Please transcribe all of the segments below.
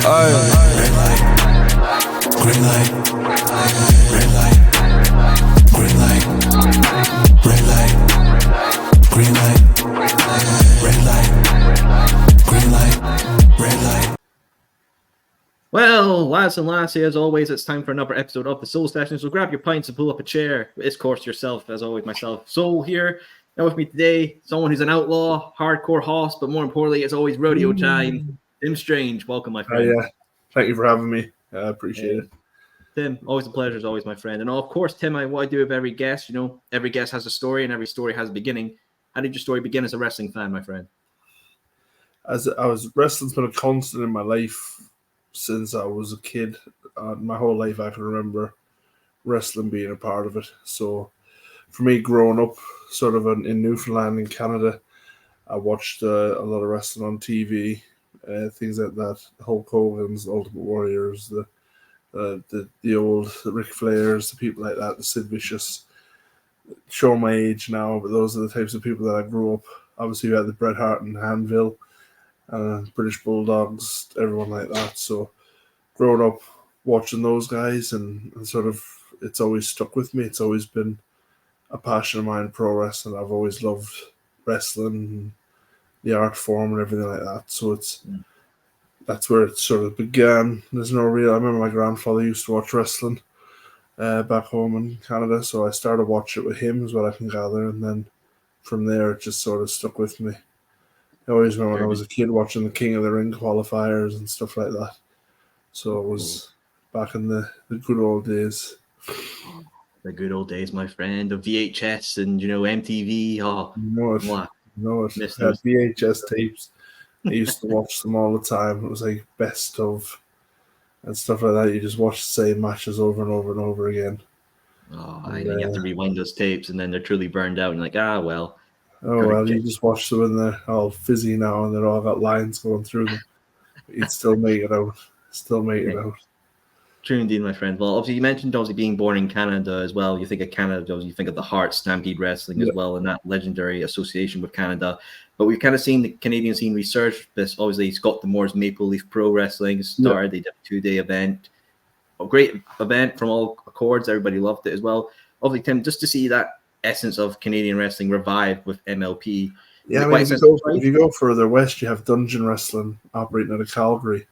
Red light, green light, red light, green light, red light, green light, red light, green light, red light. Well, lads and lassie, as always, it's time for another episode of the Soul Session. So grab your pints and pull up a chair. It's, of course, yourself, as always, myself, Soul here. Now with me today, someone who's an outlaw, hardcore hoss, but more importantly, it's always rodeo time. Tim Strange, welcome, my friend. Yeah, thank you for having me. I appreciate it. Tim, always a pleasure, as always, my friend. And of course, Tim, what I do with every guest, every guest has a story, and every story has a beginning. How did your story begin as a wrestling fan, my friend? Wrestling's been a constant in my life since I was a kid. My whole life, I can remember wrestling being a part of it. So, for me, growing up, sort of in Newfoundland in Canada, I watched a lot of wrestling on TV. Things like that, Hulk Hogan's, Ultimate Warriors, the old Ric Flairs, the people like that, the Sid Vicious. Show my age now, but those are the types of people that I grew up. Obviously, you had the Bret Hart and Hanville, British Bulldogs, everyone like that. So, growing up watching those guys, and sort of, it's always stuck with me. It's always been a passion of mine, pro wrestling. I've always loved wrestling, the art form and everything like that. So that's where it sort of began. I remember my grandfather used to watch wrestling back home in Canada, so I started watching it with him, is what I can gather, and then from there it just sort of stuck with me. I always remember when I was a kid watching the King of the Ring qualifiers and stuff like that. So it was back in the good old days. The good old days, my friend, of VHS and MTV. Oh, No, it had VHS tapes. I used to watch them all the time. It was like best of and stuff like that. You just watch the same matches over and over and over again. Oh, and then you have to rewind those tapes, and then they're truly burned out. And you're like, well. You just watch them and they're all fizzy now, and they're all got lines going through them. But you'd still make it out. True indeed, my friend. Well, obviously, you mentioned being born in Canada as well. You think of Canada, you think of the Hart Stampede Wrestling as well, and that legendary association with Canada. But we've kind of seen the Canadian scene resurge. This obviously Scott D'Amore's Maple Leaf Pro Wrestling started. They did a 2-day event, a great event from all accords. Everybody loved it as well. Obviously, Tim, just to see that essence of Canadian wrestling revive with MLP. Yeah, I mean, if you go further west, you have Dungeon Wrestling operating out of Calgary.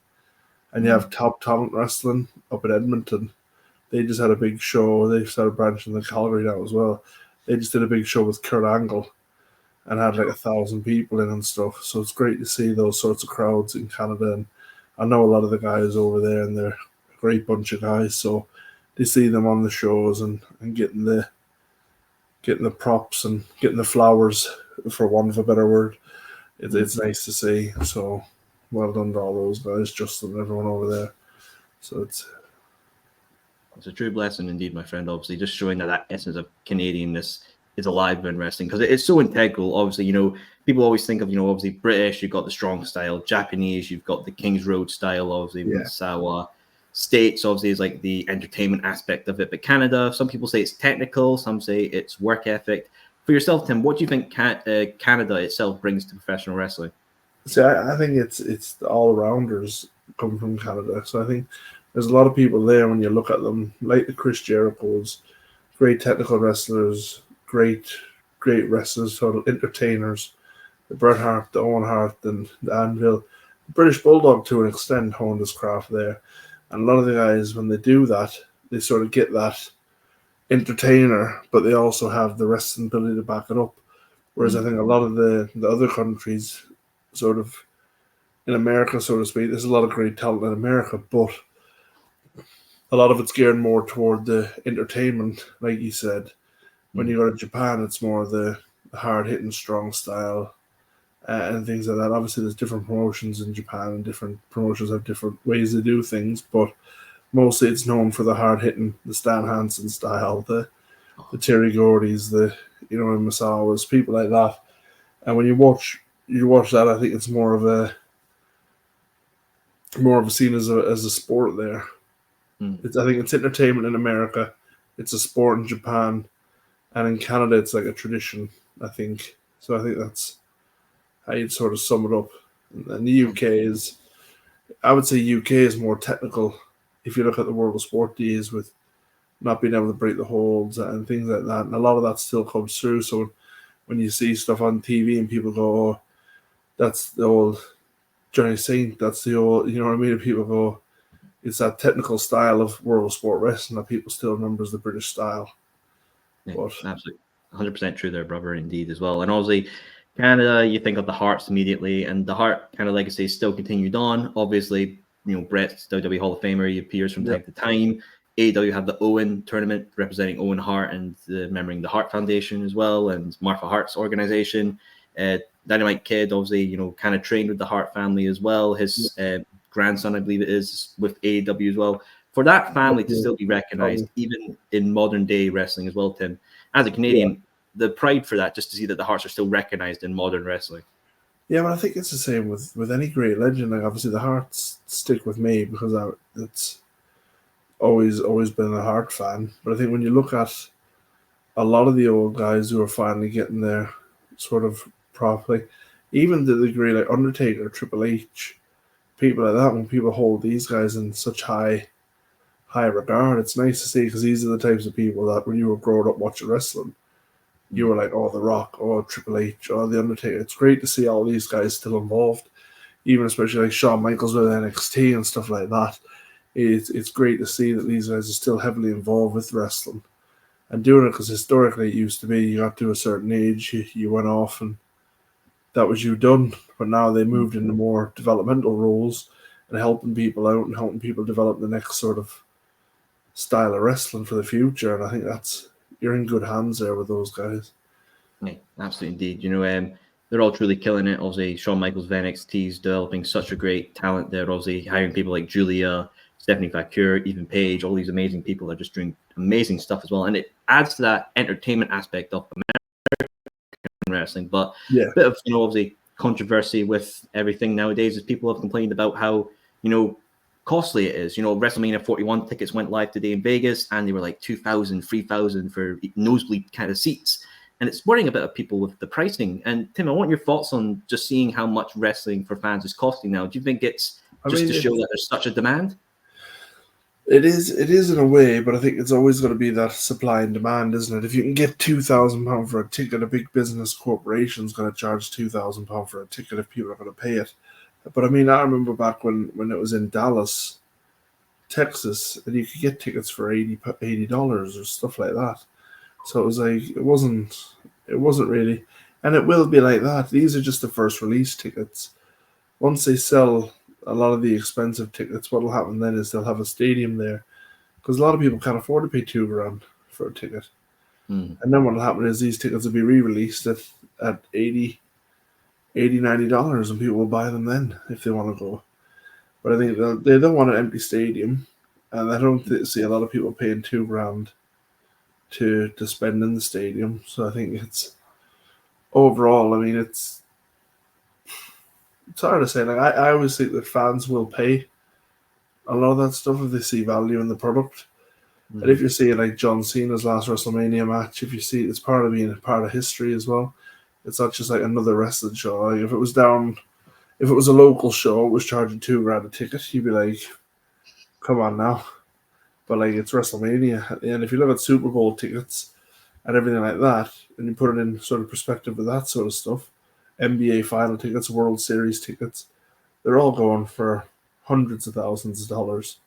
And you have Top Talent Wrestling up in Edmonton. They just had a big show. They started branching to Calgary now as well. They just did a big show with Kurt Angle and had like 1,000 people in and stuff. So it's great to see those sorts of crowds in Canada. And I know a lot of the guys over there, and they're a great bunch of guys. So to see them on the shows and getting the props and getting the flowers, for want of a better word, it's nice to see. So well done to all those guys, Justin and everyone over there. So it's a true blessing indeed, my friend. Obviously, just showing that essence of Canadianness is alive in wrestling, because it's so integral. Obviously, people always think of, obviously British, you've got the strong style. Japanese, you've got the King's Road style, obviously, with Sawa. States, obviously, is like the entertainment aspect of it. But Canada, some people say it's technical, some say it's work ethic. For yourself, Tim, what do you think Canada itself brings to professional wrestling? See, I think it's the all-rounders come from Canada. So I think there's a lot of people there when you look at them, like the Chris Jerichos, great technical wrestlers, great wrestlers, total entertainers, the Bret Hart, the Owen Hart, and the Anvil. The British Bulldog, to an extent, honed his craft there. And a lot of the guys, when they do that, they sort of get that entertainer, but they also have the wrestling ability to back it up. Whereas I think a lot of the other countries, sort of in America, so to speak, there's a lot of great talent in America, but a lot of it's geared more toward the entertainment, like you said. When you go to Japan, it's more the hard-hitting, strong style and things like that. Obviously, there's different promotions in Japan, and different promotions have different ways to do things, but mostly it's known for the hard-hitting, the Stan Hansen style, the Terry Gordys, the Masawas, people like that. And when you watch that, I think it's more of a scene as a sport there. I think it's entertainment in America, it's a sport in Japan, and in Canada it's like a tradition, I think. So I think that's how you'd sort of sum it up. And the UK is I would say UK is more technical. If you look at the World of Sport days with not being able to break the holds and things like that, and a lot of that still comes through. So when you see stuff on TV and people go, "Oh, that's the old Johnny Saint," that's the old, you know what I mean? And people go, it's that technical style of World of Sport wrestling that people still remember as the British style. Yeah, But absolutely. 100% true there, brother, indeed, as well. And obviously, Canada, you think of the Hearts immediately, and the Hart kind of legacy still continued on. Obviously, Brett's WWE Hall of Famer, he appears from yeah, time to time. AEW have the Owen tournament representing Owen Hart and remembering the Hart Foundation as well, and Martha Hart's organization. Dynamite Kid, obviously, kind of trained with the Hart family as well. His grandson, I believe it is, with AEW as well. For that family to still be recognized, even in modern day wrestling as well, Tim, as a yeah. Canadian, the pride for that, just to see that the Hearts are still recognized in modern wrestling. Yeah, but I think it's the same with any great legend. Like obviously the Hearts stick with me because it's always been a Hart fan. But I think when you look at a lot of the old guys who are finally getting there sort of properly, even to the degree like Undertaker, Triple H, people like that, when people hold these guys in such high regard, it's nice to see because these are the types of people that when you were growing up watching wrestling, you were like, oh, The Rock, oh, Triple H, oh, The Undertaker. It's great to see all these guys still involved, even especially like Shawn Michaels with NXT and stuff like that. It's great to see that these guys are still heavily involved with wrestling and doing it because historically it used to be you got to a certain age, you went off and that was you done. But now they moved into more developmental roles and helping people out and helping people develop the next sort of style of wrestling for the future. And I think you're in good hands there with those guys. Yeah, absolutely indeed. They're all truly killing it. Obviously, Shawn Michaels of NXT is developing such a great talent there. Obviously, hiring people like Julia, Stephanie Vaquer, even Paige, all these amazing people are just doing amazing stuff as well. And it adds to that entertainment aspect of wrestling. But Yeah. a bit of, obviously controversy with everything nowadays is people have complained about how, costly it is. WrestleMania 41 tickets went live today in Vegas and they were like 2,000, 3,000 for nosebleed kind of seats. And it's worrying a bit of people with the pricing. And Tim, I want your thoughts on just seeing how much wrestling for fans is costing now. Do you think it's just to show that there's such a demand? It is in a way, but I think it's always going to be that supply and demand, isn't it? If you can get £2,000 for a ticket, a big business corporation's going to charge £2,000 for a ticket if people are going to pay it. But I mean, I remember back when it was in Dallas, Texas, and you could get tickets for $80 or stuff like that. So it was like it wasn't really, and it will be like that. These are just the first release tickets. Once they sell a lot of the expensive tickets, what will happen then is they'll have a stadium there because a lot of people can't afford to pay $2,000 for a ticket. And then what will happen is these tickets will be re-released at $80, $90, and people will buy them then if they want to go. But I think they don't want an empty stadium, and I don't see a lot of people paying $2,000 to spend in the stadium. So I think it's overall. I mean, it's hard to say. Like I always think that fans will pay a lot of that stuff if they see value in the product. And if you see like John Cena's last WrestleMania match, if you see it's part of being a part of history as well. It's not just like another wrestling show. Like if it was a local show, it was charging $2,000 a ticket, you'd be like, come on now. But like it's WrestleMania at the end. If you look at Super Bowl tickets and everything like that, and you put it in sort of perspective with that sort of stuff, NBA final tickets, World Series tickets, they're all going for hundreds of thousands of dollars.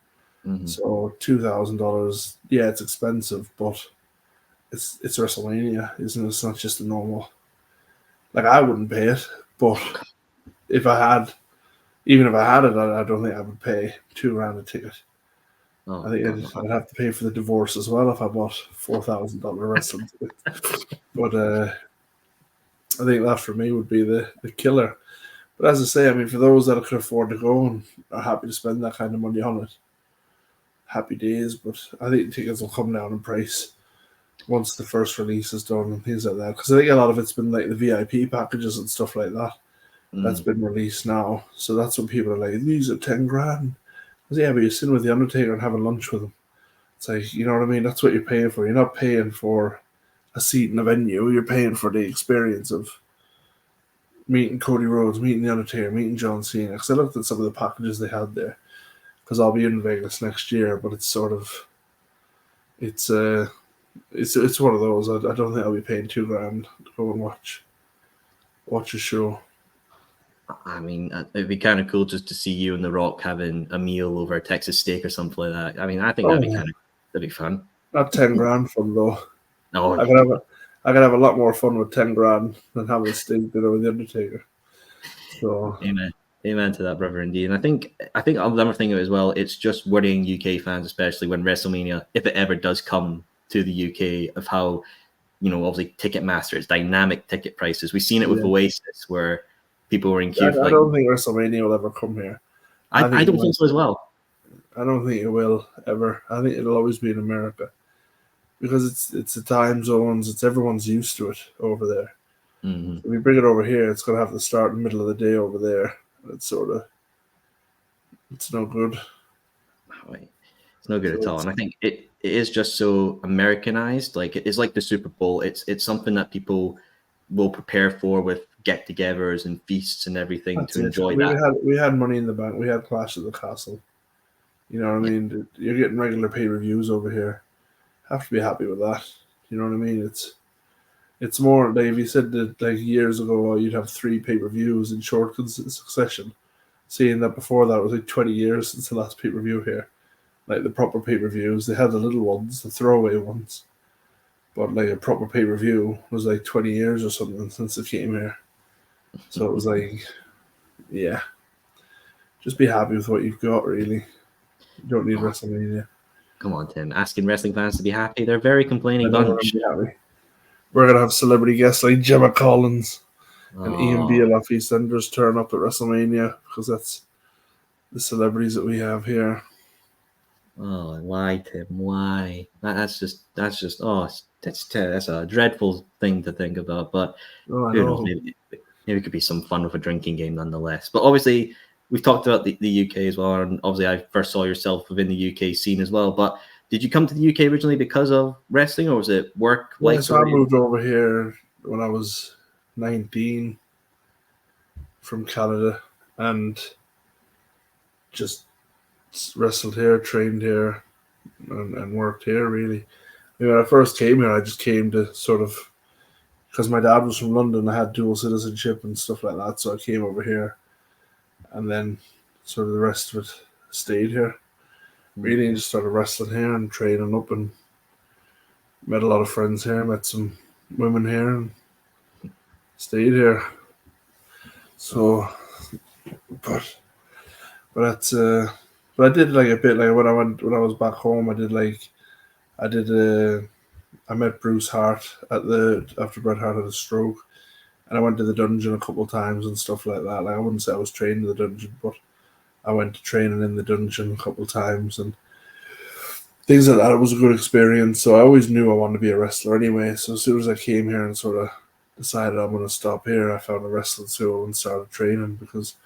So $2,000, yeah, it's expensive, but it's WrestleMania, isn't it? It's not just a normal. Like I wouldn't pay it, but if I had, even if I had it, I don't think I would pay $2,000 a ticket. Oh, I think I'd have to pay for the divorce as well if I bought $4,000 wrestling tickets. But I think that for me would be the killer. But as I say, I mean, for those that can afford to go and are happy to spend that kind of money on it, happy days. But I think tickets will come down in price once the first release is done and things like that. Because I think a lot of it's been like the VIP packages and stuff like that that's been released now. So that's when people are like, these are $10,000. Yeah, but you're sitting with the Undertaker and having lunch with him. It's like, you know what I mean? That's what you're paying for. You're not paying for a seat in a venue. You're paying for the experience of meeting Cody Rhodes, meeting The Undertaker, meeting John Cena. Because I looked at some of the packages they had there. Because I'll be in Vegas next year, but it's sort of, it's one of those. I don't think I'll be paying $2,000 to go and watch a show. I mean, it'd be kind of cool just to see you and The Rock having a meal over a Texas steak or something like that. I mean, I think that'd be fun. Not $10,000 fun though. No, I could have a lot more fun with $10,000 than having a steak dinner with The Undertaker. So amen to that, brother. Indeed, and I think another thing as well. It's just worrying UK fans, especially when WrestleMania, if it ever does come to the UK, of how obviously Ticketmaster, it's dynamic ticket prices. We've seen it with Oasis, where people were in queue. I don't think WrestleMania will ever come here. I don't think so as well. I don't think it will ever. I think it'll always be in America because it's the time zones. It's everyone's used to it over there. Mm-hmm. If we bring it over here, it's going to have to start in the middle of the day over there. It's no good. It's no good at all. And I think it is just so Americanized. Like it's like the Super Bowl. It's something that people will prepare for with get-togethers and feasts and everything to enjoy that. We had Money in the Bank. We had Clash of the Castle. You know what I mean? You're getting regular pay-per-views over here. Have to be happy with that. You know what I mean? It's more like if you said that like years ago you'd have 3 pay-per-views in short succession. Seeing that before that it was like 20 years since the last pay-per-view here. Like the proper pay-per-views, they had the little ones, the throwaway ones. But like a proper pay-per-view was like 20 years or something since it came here. So it was like, yeah. Just be happy with what you've got, really. You don't need WrestleMania. Come on, Tim. Asking wrestling fans to be happy. They're a very complaining bunch. We're going to have celebrity guests like Gemma Collins and Ian Beale off EastEnders turn up at WrestleMania because that's the celebrities that we have here. Oh, why, Tim? Why? That's a dreadful thing to think about. But who knows? Maybe it could be some fun with a drinking game nonetheless. But obviously, we've talked about the UK as well, and obviously, I first saw yourself within the UK scene as well. But did you come to the UK originally because of wrestling, or was it work? Yes, I moved over here when I was 19 from Canada, and just wrestled here, trained here, and worked here, really. I mean, when I first came here, I just came to sort of, because my dad was from London, I had dual citizenship and stuff like that, so I came over here, and then sort of the rest of it stayed here. Really just started wrestling here and training up, and met a lot of friends here, met some women here, and stayed here. So, but that's but I did like a bit like when I was back home. I met Bruce Hart after Bret Hart had a stroke, and I went to the dungeon a couple of times and stuff like that. Like I wouldn't say I was trained in the dungeon, but I went to training in the dungeon a couple of times and things like that. It was a good experience. So I always knew I wanted to be a wrestler anyway. So as soon as I came here and sort of decided I'm going to stop here, I found a wrestling school and started training because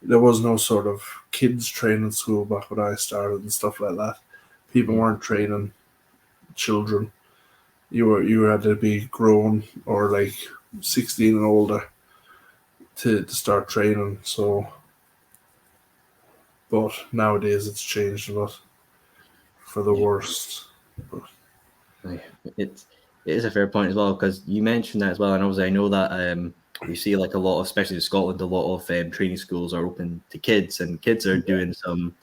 there was no sort of kids training school back when I started and stuff like that. People weren't training children. You had to be grown or like 16 and older to start training. So, but nowadays it's changed a lot for the worst. But it is a fair point as well, because you mentioned that as well, and obviously I know that you see like a lot, especially in Scotland, a lot of training schools are open to kids, and kids are doing some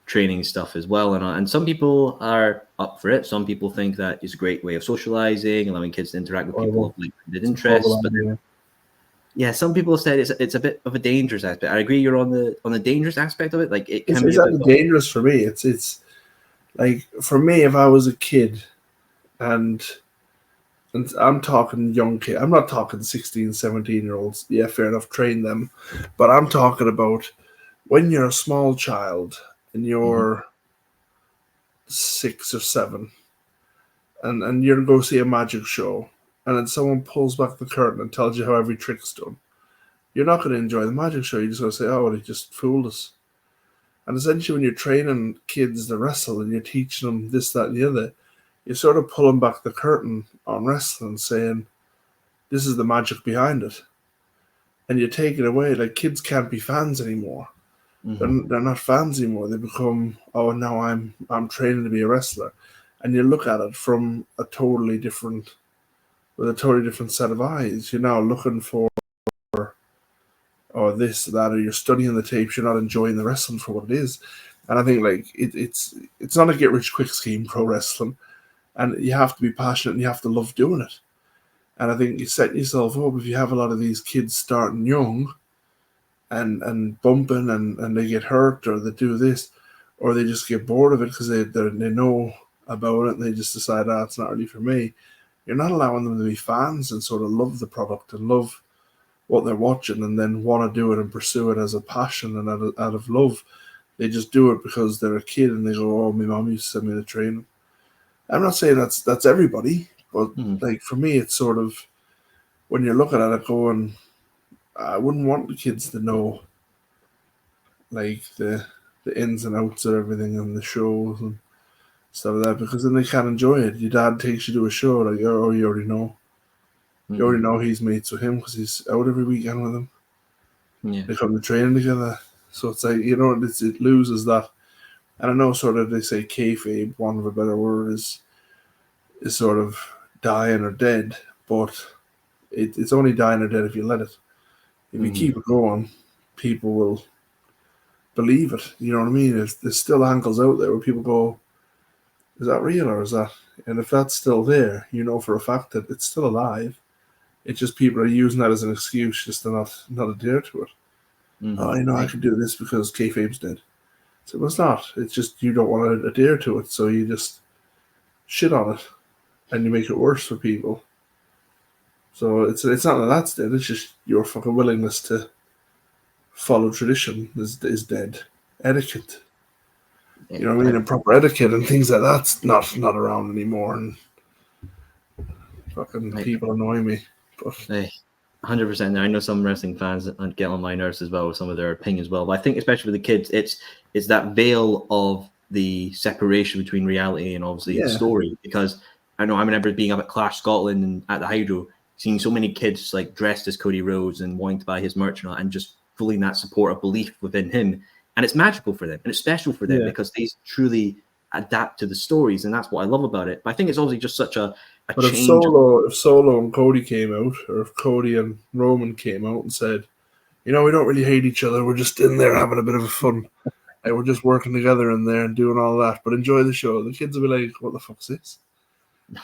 training stuff as well, and some people are up for it. Some people think that it's a great way of socializing, allowing kids to interact with people of like interests. But yeah, some people said it's a bit of a dangerous aspect. I agree. You're on the dangerous aspect of it. Like it can be dangerous for me. It's like for me, if I was a kid, and I'm talking young kid. I'm not talking 16, 17-year-olds. Yeah, fair enough. Train them, but I'm talking about when you're a small child and you're 6 or 7, and you're going to go see a magic show, and then someone pulls back the curtain and tells you how every trick's done. You're not going to enjoy the magic show. You're just going to say, oh, well, he just fooled us. And essentially, when you're training kids to wrestle and you're teaching them this, that, and the other, you're sort of pulling back the curtain on wrestling, saying, this is the magic behind it. and you take it away. Like, kids can't be fans anymore. They're not fans anymore. They become, oh, now I'm training to be a wrestler, and you look at it from a totally different set of eyes. You're now looking for, or this, that, or you're studying the tapes. You're not enjoying the wrestling for what it is. And I think, like, it's not a get rich quick scheme, pro wrestling, and you have to be passionate and you have to love doing it. And I think you set yourself up if you have a lot of these kids starting young and bumping and they get hurt or they do this or they just get bored of it because they know about it and they just decide, it's not really for me. You're not allowing them to be fans and sort of love the product and love what they're watching and then want to do it and pursue it as a passion and out of love. They just do it because they're a kid and they go, oh, my mom used to send me to training. I'm not saying that's everybody, but like for me, it's sort of when you're looking at it going, I wouldn't want the kids to know like the ins and outs of everything and the shows and stuff like that because then they can't enjoy it. Your dad takes you to a show, like, oh, you already know. You already know he's mates with him because he's out every weekend with him. Yeah. They come to training together. So it's like, it loses that. And I know sort of they say kayfabe, one of a better word, is sort of dying or dead, but it's only dying or dead if you let it. If you keep it going, people will believe it. You know what I mean? There's still angles out there where people go, is that real or is that? And if that's still there, you know for a fact that it's still alive. It's just people are using that as an excuse just to not adhere to it. I can do this because kayfabe's dead. So it's not. It's just you don't want to adhere to it, so you just shit on it and you make it worse for people. So it's not that that's dead. It's just your fucking willingness to follow tradition is dead. Etiquette, you know what I mean, and proper etiquette and things like that's not around anymore. And fucking people annoy me. But 100%. I know some wrestling fans get on my nerves as well with some of their opinions as well. But I think especially with the kids, it's that veil of the separation between reality and obviously the story. Because I know I remember being up at Clash Scotland and at the Hydro, seeing so many kids like dressed as Cody Rhodes and wanting to buy his merch and just feeling that support of belief within him. And it's magical for them and it's special for them because they truly adapt to the stories, and that's what I love about it. But I think it's obviously just such a but change. If Solo and Cody came out, or if Cody and Roman came out and said, we don't really hate each other, we're just in there having a bit of a fun, and we're just working together in there and doing all that, but enjoy the show, the kids will be like, what the fuck's this?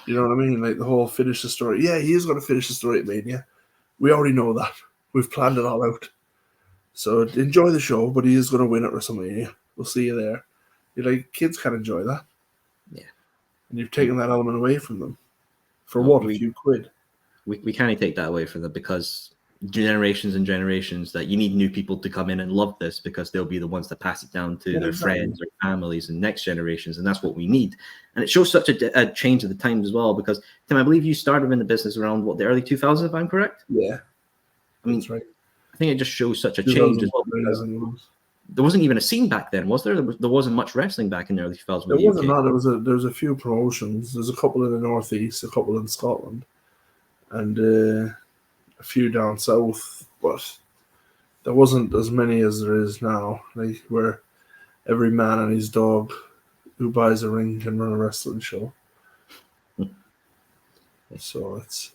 You know what I mean? Like the whole finish the story. Yeah, he is going to finish the story at Mania. We already know that. We've planned it all out. So enjoy the show, but he is going to win at WrestleMania. We'll see you there. You're like, kids can enjoy that. Yeah. And you've taken that element away from them. For what? A few quid? We can't take that away from them because generations and generations that you need new people to come in and love this because they'll be the ones that pass it down to their friends or families and next generations, and that's what we need. And it shows such a change of the times as well because, Tim, I believe you started in the business around the early 2000s, if I'm correct? Yeah, that's right. I think it just shows such a change as well. There wasn't even a scene back then, was there? There wasn't much wrestling back in the early 2000s. There wasn't. Not. There was a few promotions. There's a couple in the Northeast, a couple in Scotland, and a few down south, but there wasn't as many as there is now. Like where every man and his dog who buys a ring can run a wrestling show. So it's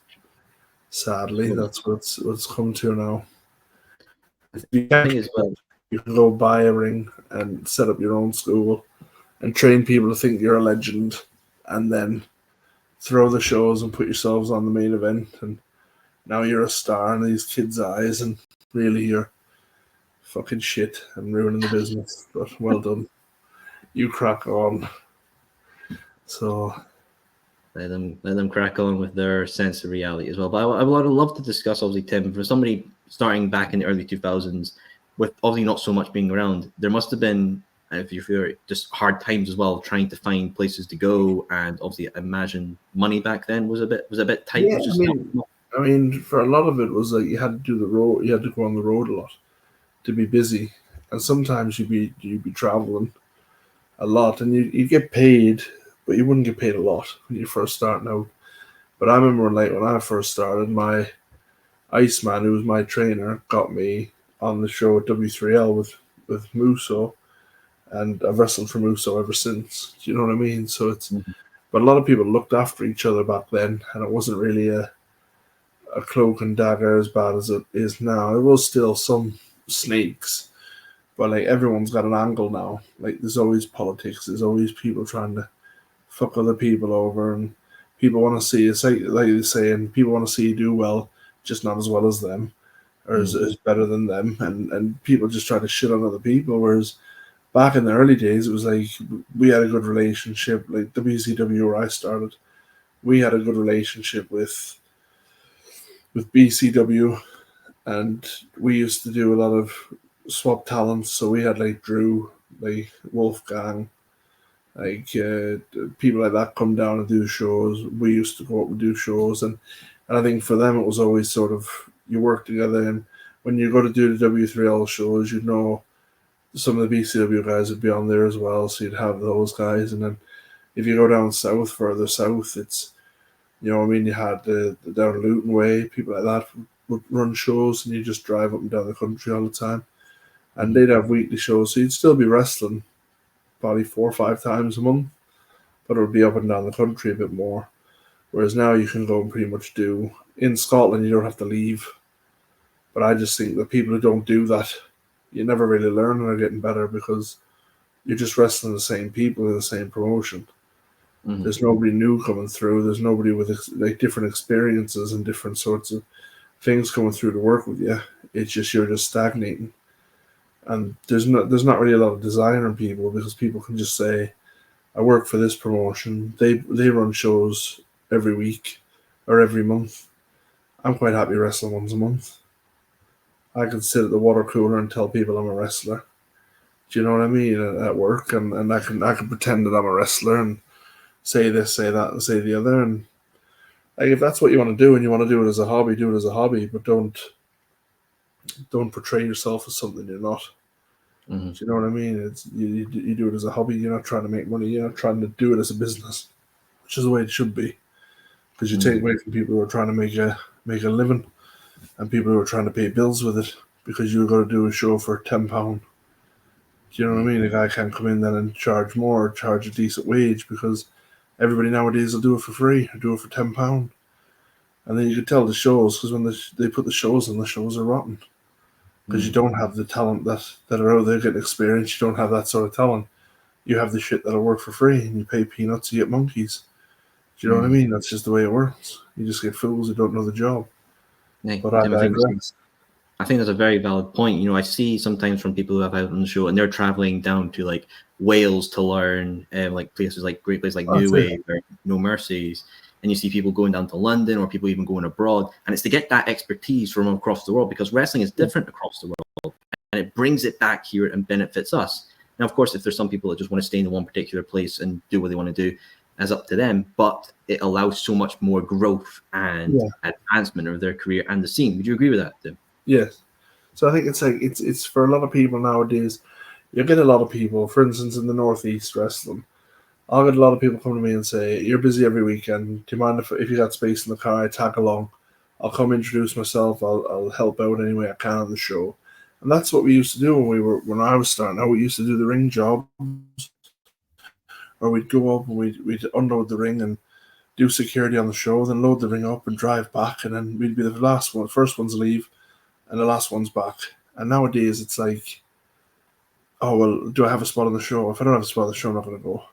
sadly that's what's come to now. You can go buy a ring and set up your own school and train people to think you're a legend, and then throw the shows and put yourselves on the main event, and now you're a star in these kids' eyes, and really you're fucking shit and ruining the business. But well done. You crack on. So let them crack on with their sense of reality as well. But I would love to discuss, obviously, Tim, for somebody starting back in the early 2000s, with obviously not so much being around, there must have been, if you're just hard times as well, trying to find places to go, and obviously I imagine money back then was a bit tight. Yeah, I mean, for a lot of it was like you had to do the road, you had to go on the road a lot to be busy, and sometimes you'd be traveling a lot, and you'd get paid, but you wouldn't get paid a lot when you first starting out. But I remember when I first started, my Iceman, who was my trainer, got me on the show at W3L with Musso, and I've wrestled for Musso ever since. Do you know what I mean? So it's, but a lot of people looked after each other back then, and it wasn't really a cloak and dagger as bad as it is now. There was still some snakes, but like everyone's got an angle now. Like there's always politics. There's always people trying to fuck other people over, and people want to see. It's like you're saying, people want to see you do well, just not as well as them, or as better than them, and people just try to shit on other people. Whereas back in the early days, it was like we had a good relationship. Like WCW, where I started, we had a good relationship with BCW, and we used to do a lot of swap talents. So we had like Drew, like Wolfgang, like people like that come down and do shows. We used to go up and do shows, and I think for them it was always sort of you work together, and when you go to do the W3L shows, you know some of the BCW guys would be on there as well, so you'd have those guys, and then if you go down south, further south, it's, you know, I mean, you had the down Luton way, people like that would run shows, and you just drive up and down the country all the time, and they'd have weekly shows, so you'd still be wrestling probably 4 or 5 times a month, but it would be up and down the country a bit more. Whereas now you can go and pretty much do in Scotland, you don't have to leave. But I just think that people who don't do that, you never really learn and are getting better, because you're just wrestling the same people in the same promotion. There's nobody new coming through. There's nobody with like different experiences and different sorts of things coming through to work with you. It's just you're just stagnating, and there's not really a lot of desire in people, because people can just say, I work for this promotion. They run shows every week or every month. I'm quite happy wrestling once a month. I can sit at the water cooler and tell people I'm a wrestler. Do you know what I mean? At work, and I can pretend that I'm a wrestler and say this, say that, and say the other. And like, if that's what you want to do, and you want to do it as a hobby, do it as a hobby. But don't portray yourself as something you're not. Do you know what I mean? It's you do it as a hobby. You're not trying to make money. You're not trying to do it as a business, which is the way it should be. Because you take away from people who are trying to make a living, and people who are trying to pay bills with it, because you're going to do a show for £10. Do you know what I mean? A guy can't come in then and charge more, charge a decent wage, because everybody nowadays will do it for free or do it for £10. And then you can tell the shows, because when they put the shows on, the shows are rotten. Because you don't have the talent that are out there getting experience. You don't have that sort of talent. You have the shit that'll work for free, and you pay peanuts, you get monkeys. Do you know what I mean? That's just the way it works. You just get fools who don't know the job. Yeah, But I digress. I think that's a very valid point. You know, I see sometimes from people who have out on the show, and they're traveling down to like Wales to learn, like places like great places like New Wave or No Mercies, and you see people going down to London, or people even going abroad, and it's to get that expertise from across the world, because wrestling is different across the world, and it brings it back here and benefits us. Now, of course, if there's some people that just want to stay in one particular place and do what they want to do, that's up to them, but it allows so much more growth and advancement of their career and the scene. Would you agree with that, Tim? Yes. So I think it's like it's for a lot of people nowadays. You get a lot of people, for instance, in the Northeast wrestling. I'll get a lot of people come to me and say, "You're busy every weekend. Do you mind if you got space in the car, I tag along? I'll come introduce myself. I'll help out any way I can on the show." And that's what we used to do when I was starting out. We used to do the ring jobs, or we'd go up and we'd unload the ring and do security on the show, then load the ring up and drive back, and then we'd be the first ones to leave, and the last one's back. And nowadays it's like, oh, well, do I have a spot on the show? If I don't have a spot on the show, I'm not going to go.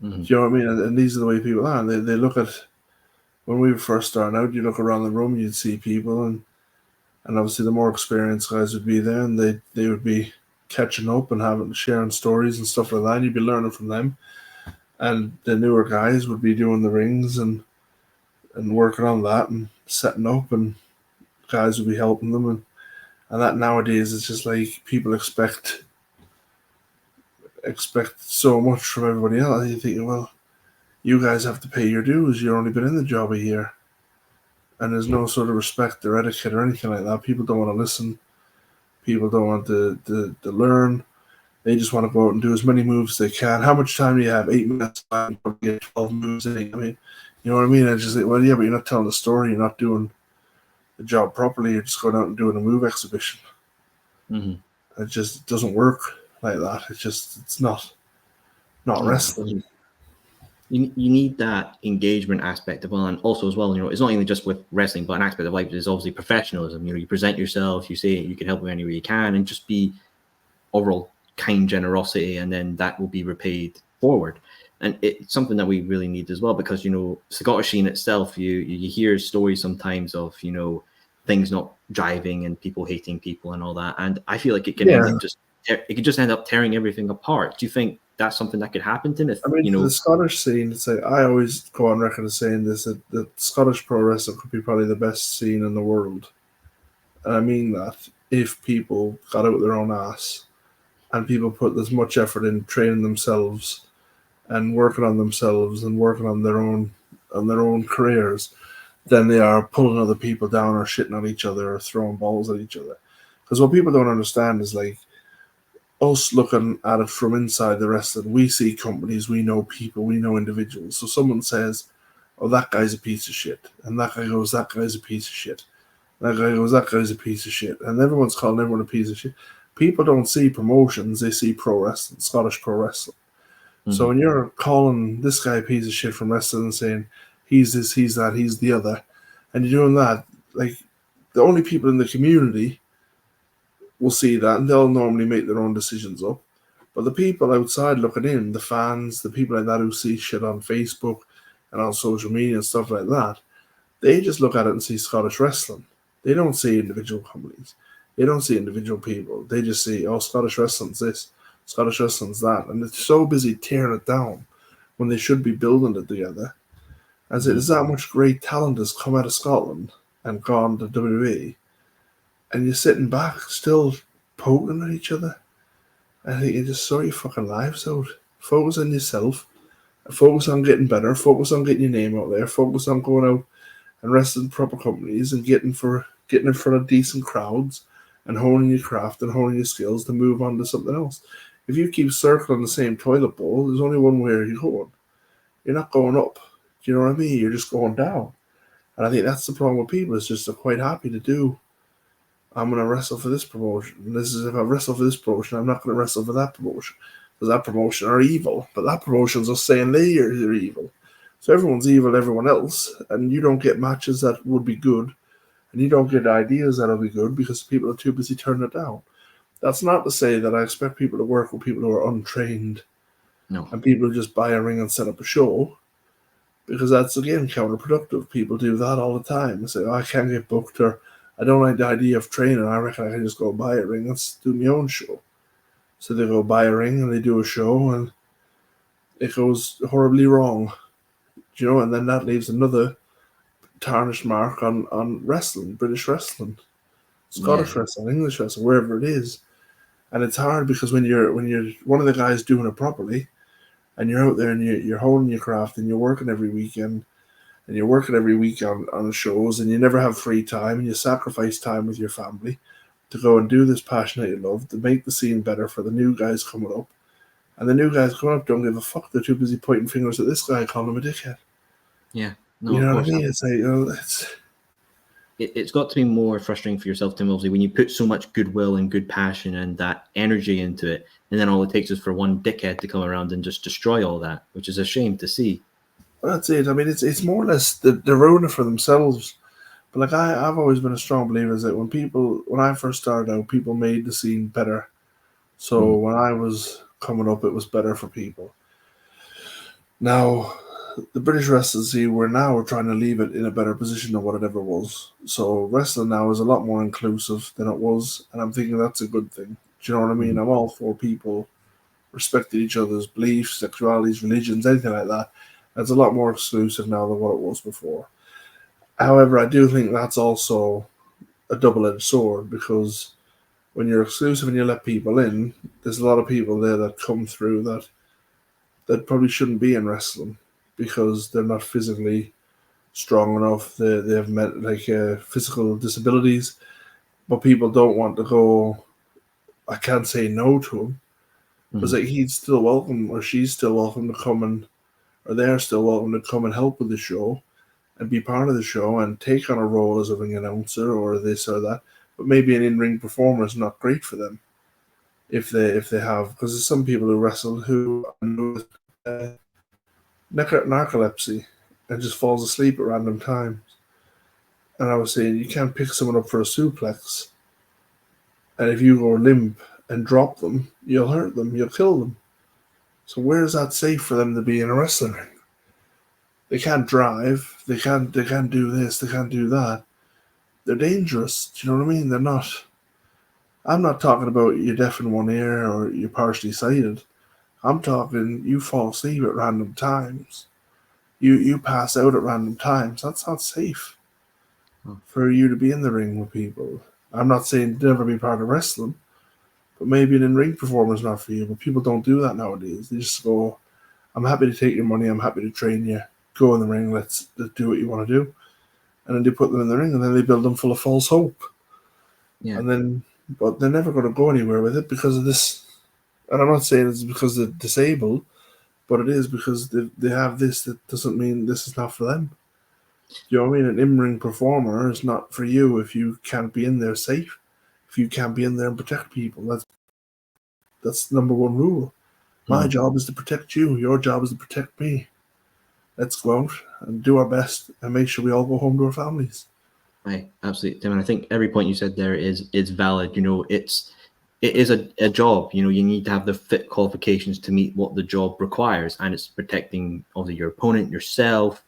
Do you know what I mean? And these are the way people are. And they look at, when we were first starting out, you look around the room, you'd see people, and obviously the more experienced guys would be there, and they would be catching up and sharing stories and stuff like that, and you'd be learning from them. And the newer guys would be doing the rings and working on that and setting up, and guys would be helping them. And that nowadays is just like people expect so much from everybody else. And you think, well, you guys have to pay your dues. You've only been in the job a year. And there's no sort of respect or etiquette or anything like that. People don't want to listen. People don't want to learn. They just want to go out and do as many moves as they can. How much time do you have? 8 minutes to get 12 moves in. I mean, you know what I mean? I just say, well, yeah, but you're not telling the story. You're not doing a job properly. You're just going out and doing a move exhibition. Mm-hmm. It just doesn't work like that. It's not wrestling. You need that engagement aspect of it, and also as well, it's not only just with wrestling, but an aspect of life is obviously professionalism. You present yourself, you say you can help in any way you can, and just be overall kind generosity, and then that will be repaid forward. And it's something that we really need as well, because Scottish scene itself, you hear stories sometimes of things not driving and people hating people and all that, and I feel like it can end up just end up tearing everything apart. Do you think that's something that could happen to him? If I mean, the Scottish scene, it's like, I always go on record as saying this, that Scottish pro wrestling could be probably the best scene in the world. And I mean that if people got out their own ass and people put as much effort in training themselves and working on themselves and working on their own careers than they are pulling other people down or shitting on each other or throwing balls at each other. Because what people don't understand is, like, us looking at it from inside the wrestling, we see companies, we know people, we know individuals. So someone says, "Oh, that guy's a piece of shit," and that guy goes, "That guy's a piece of shit." That guy goes, "That guy's a piece of shit," and everyone's calling everyone a piece of shit. People don't see promotions; they see pro wrestling, Scottish pro wrestling. Mm-hmm. So when you're calling this guy a piece of shit from wrestling and saying he's this, he's that, he's the other, and you're doing that, like, the only people in the community will see that, and they'll normally make their own decisions up. But the people outside looking in, the fans, the people like that who see shit on Facebook and on social media and stuff like that, they just look at it and see Scottish wrestling. They don't see individual companies. They don't see individual people. They just see, oh, Scottish wrestling's this, Scottish wrestling's that. And it's so busy tearing it down when they should be building it together. As it is, that much great talent has come out of Scotland and gone to WWE. And you're sitting back, still poking at each other. I think you just sort your fucking lives out. Focus on yourself. Focus on getting better. Focus on getting your name out there. Focus on going out and wrestling proper companies and getting in front of decent crowds and honing your craft and honing your skills to move on to something else. If you keep circling the same toilet bowl, there's only one way you're going. You're not going up. Do you know what I mean? You're just going down. And I think that's the problem with people. It's just they're quite happy to do, I'm going to wrestle for this promotion. And this is, if I wrestle for this promotion, I'm not going to wrestle for that promotion. Because that promotion are evil. But that promotion's just saying they're evil. So everyone's evil to everyone else. And you don't get matches that would be good. And you don't get ideas that'll be good because people are too busy turning it down. That's not to say that I expect people to work with people who are untrained. No. And people who just buy a ring and set up a show. Because that's, again, counterproductive. People do that all the time. They say, oh, I can't get booked, or I don't like the idea of training. I reckon I can just go buy a ring and do my own show. So they go buy a ring and they do a show and it goes horribly wrong. Do you know? And then that leaves another tarnished mark on wrestling, British wrestling, Scottish wrestling, English wrestling, wherever it is. And it's hard because when you're one of the guys doing it properly and you're out there and you're holding your craft and you're working every weekend and you're working every week on shows and you never have free time and you sacrifice time with your family to go and do this passion that you love, to make the scene better for the new guys coming up. And the new guys coming up don't give a fuck. They're too busy pointing fingers at this guy, calling him a dickhead. Yeah. No, you know what I mean? It's like, it's got to be more frustrating for yourself, Tim, obviously, when you put so much goodwill and good passion and that energy into it, and then all it takes is for one dickhead to come around and just destroy all that, which is a shame to see. That's it. I mean, it's more or less they're ruining it for themselves. But like I've always been a strong believer is that when I first started out, people made the scene better. So when I was coming up, it was better for people. Now, the British wrestling scene, we're trying to leave it in a better position than what it ever was. So wrestling now is a lot more inclusive than it was, and I'm thinking that's a good thing. Do you know what I mean? I'm all for people respecting each other's beliefs, sexualities, religions, anything like that. It's a lot more exclusive now than what it was before. However, I do think that's also a double-edged sword because when you're exclusive and you let people in, there's a lot of people there that come through that probably shouldn't be in wrestling because they're not physically strong enough. They have physical disabilities, but people don't want to go. I can't say no to him because he's still welcome or she's still welcome to come and, or they're still welcome to come and help with the show and be part of the show and take on a role as a ring announcer or this or that. But maybe an in-ring performer is not great for them if they have, because there's some people who wrestle who have narcolepsy and just falls asleep at random times. And I was saying, you can't pick someone up for a suplex, and if you go limp and drop them, you'll hurt them, you'll kill them. So where is that safe for them to be in a wrestling ring? They can't drive, they can't do this, they can't do that. They're dangerous. Do you know what I mean? They're not. I'm not talking about you're deaf in one ear or you're partially sighted. I'm talking you fall asleep at random times. You pass out at random times. That's not safe for you to be in the ring with people. I'm not saying never be part of wrestling, but maybe an in-ring performer is not for you. But people don't do that nowadays. They just go, I'm happy to take your money. I'm happy to train you. Go in the ring. Let's do what you want to do. And then they put them in the ring, and then they build them full of false hope. Yeah. And then, but they're never going to go anywhere with it because of this. And I'm not saying it's because they're disabled, but it is because they have this. That doesn't mean this is not for them. You know what I mean? An in-ring performer is not for you if you can't be in there safe. If you can't be in there and protect people, that's number one rule. My job is to protect you. Your job is to protect me. Let's go out and do our best and make sure we all go home to our families. Right, absolutely, Tim. And I think every point you said there is valid. You know, it is a job. You know, you need to have the fit qualifications to meet what the job requires, and it's protecting obviously your opponent, yourself,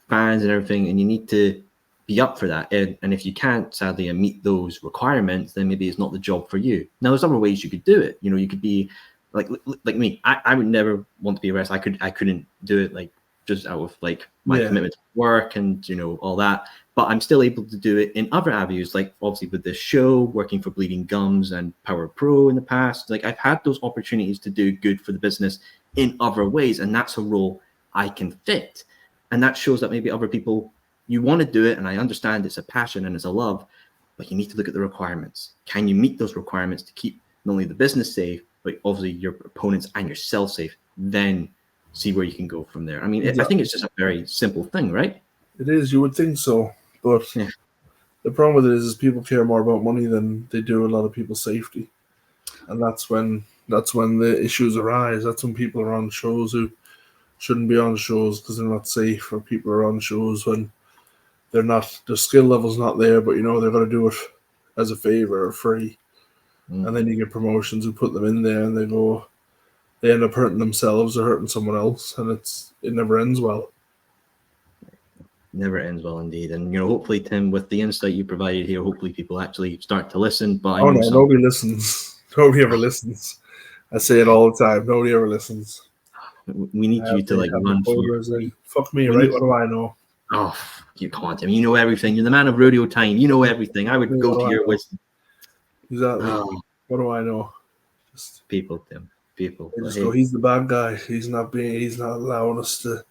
fans, and everything. And you need to be up for that. And if you can't, sadly, meet those requirements, then maybe it's not the job for you. Now, there's other ways you could do it. You know, you could be like me. I would never want to be a wrestler. I couldn't do it like just out of like my commitment to work and, you know, all that. But I'm still able to do it in other avenues, like obviously with this show, working for Bleeding Gums and Power Pro in the past. Like I've had those opportunities to do good for the business in other ways, and that's a role I can fit. And that shows that maybe other people, you want to do it, and I understand it's a passion and it's a love, but you need to look at the requirements. Can you meet those requirements to keep not only the business safe, but obviously your opponents and yourself safe? Then see where you can go from there. I mean, I think it's just a very simple thing, right? It is. You would think so, but the problem with it is people care more about money than they do a lot of people's safety, and that's when the issues arise. That's when people are on shows who shouldn't be on shows because they're not safe, or people are on shows when they're not, their skill level's not there, but you know they're going to do it as a favor or free, and then you get promotions who put them in there, and they end up hurting themselves or hurting someone else, and it never ends well. Never ends well indeed. And, you know, hopefully, Tim, with the insight you provided here, hopefully people actually start to listen. But Nobody listens. Nobody ever listens. I say it all the time. Nobody ever listens. We need you to like run for fuck me, right? What do I know? Oh, you can't, Tim. You know everything. You're the man of rodeo time. You know everything. I would go to your wisdom. Exactly. What do I know? Just people, Tim. People. Just go, he's the bad guy. He's not allowing us to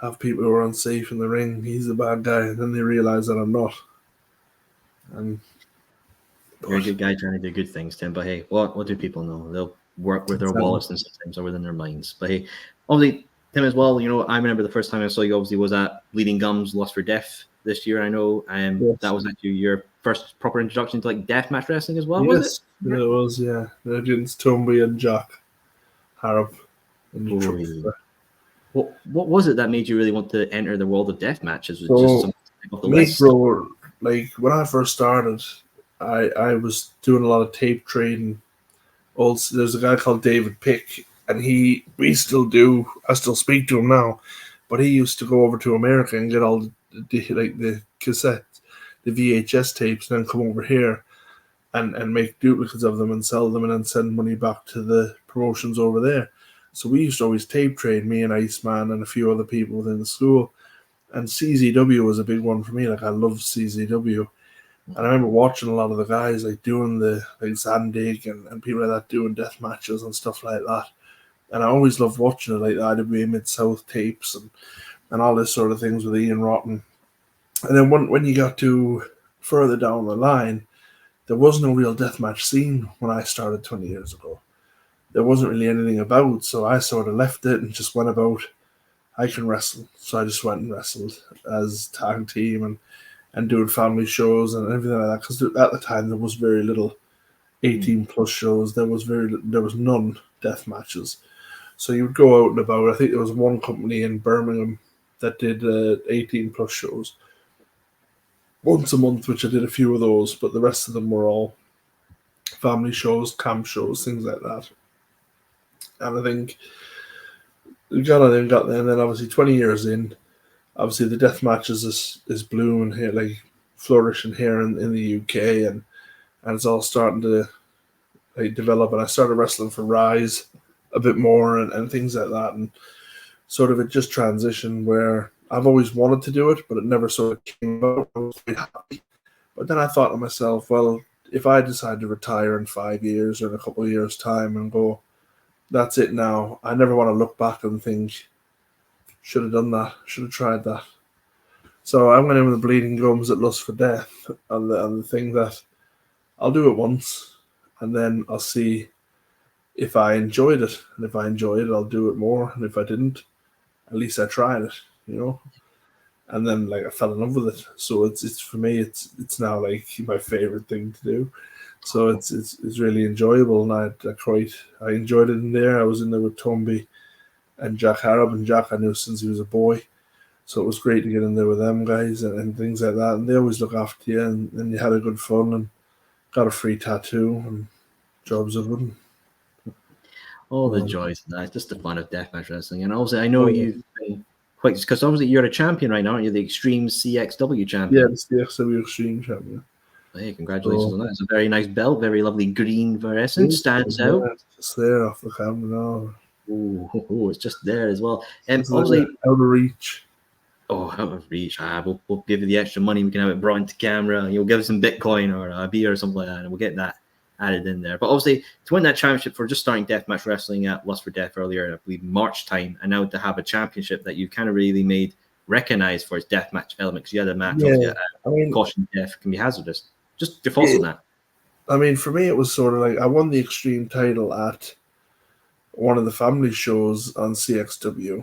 have people who are unsafe in the ring. He's the bad guy. And then they realize that I'm not. You're a good guy trying to do good things, Tim. But hey, what do people know? They'll work with their wallets and sometimes over than their minds. But hey, obviously, Tim, as well, you know, I remember the first time I saw you obviously was at Bleeding Gums Lust for Death this year. I know that was actually your first proper introduction to like deathmatch wrestling as well, was it? It was, yeah. Against Tumby and Jack Harrop. What was it that made you really want to enter the world of death matches? So, just something off the list? Bro, like when I first started, I was doing a lot of tape trading. Also, there's a guy called David Pick, and I still speak to him now, but he used to go over to America and get all the cassettes, the VHS tapes, and then come over here and make duplicates of them and sell them and then send money back to the promotions over there. So we used to always tape trade, me and Iceman and a few other people within the school. And CZW was a big one for me. Like, I loved CZW. And I remember watching a lot of the guys like doing Zandig and people like that doing death matches and stuff like that. And I always loved watching it, like the IWA Mid-South tapes and all this sort of things with Ian Rotten. And then when you got to further down the line, there was no real deathmatch scene when I started 20 years ago. There wasn't really anything about, so I sort of left it and just went about I can wrestle. So I just went and wrestled as tag team and doing family shows and everything like that. Because at the time there was very little 18 plus shows. There was none death matches. So you would go out and about. I think there was one company in Birmingham that did 18 plus shows once a month, which I did a few of those, but the rest of them were all family shows, camp shows, things like that. And I think we got there, and then obviously 20 years in, obviously the death matches is blooming here, like flourishing here in the UK, and it's all starting to like develop. And I started wrestling for Rise a bit more and things like that, and sort of it just transitioned where I've always wanted to do it, but it never sort of came about. I was quite happy. But then I thought to myself, well, if I decide to retire in 5 years or in a couple of years' time and go, that's it now, I never want to look back and think, should have done that, should have tried that. So I'm going in with the bleeding gums at Lust for Death and the thing that I'll do it once and then I'll see if I enjoyed it. And if I enjoyed it, I'll do it more. And if I didn't, at least I tried it, you know. And then like I fell in love with it. So it's for me, it's now like my favorite thing to do. So it's really enjoyable, and I enjoyed it in there. I was in there with Tomby and Jack Harrop, and Jack I knew since he was a boy. So it was great to get in there with them guys and things like that. And they always look after you, and you had a good fun and got a free tattoo and jobs are good. All the joys of that, just the fun of deathmatch wrestling. And obviously, I know you've been quite, because obviously you're a champion right now, aren't you? The Extreme CXW champion. Yeah, the CXW Xtreme champion. Hey, congratulations on that. It's a very nice belt, very lovely green fluorescent, stands out. It's there off the camera now. Oh, it's just there as well. And It's obviously, out of reach. Oh, out of reach. We'll give you the extra money. We can have it brought into camera. You'll give us some Bitcoin or a beer or something like that, and we'll get that added in there. But obviously, to win that championship for just starting deathmatch wrestling at Lust for Death earlier, I believe March time, and now to have a championship that you kind of really made recognized for its deathmatch element, because you had a match, caution death can be hazardous. Just your thoughts on that. I mean, for me, it was sort of like I won the Extreme title at one of the family shows on CXW,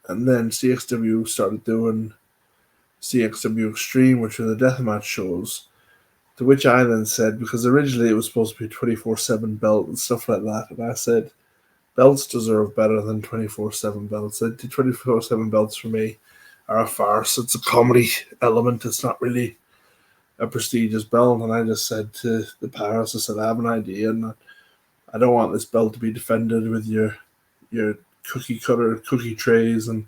and then CXW started doing CXW Xtreme, which were the deathmatch shows. To which I then said, because originally it was supposed to be 24/7 belt and stuff like that, and I said, belts deserve better than 24/7 belts. The 24/7 belts for me are a farce. It's a comedy element. It's not really a prestigious belt. And I just said to the powers, I said, I have an idea, and I don't want this belt to be defended with your cookie cutter, cookie trays and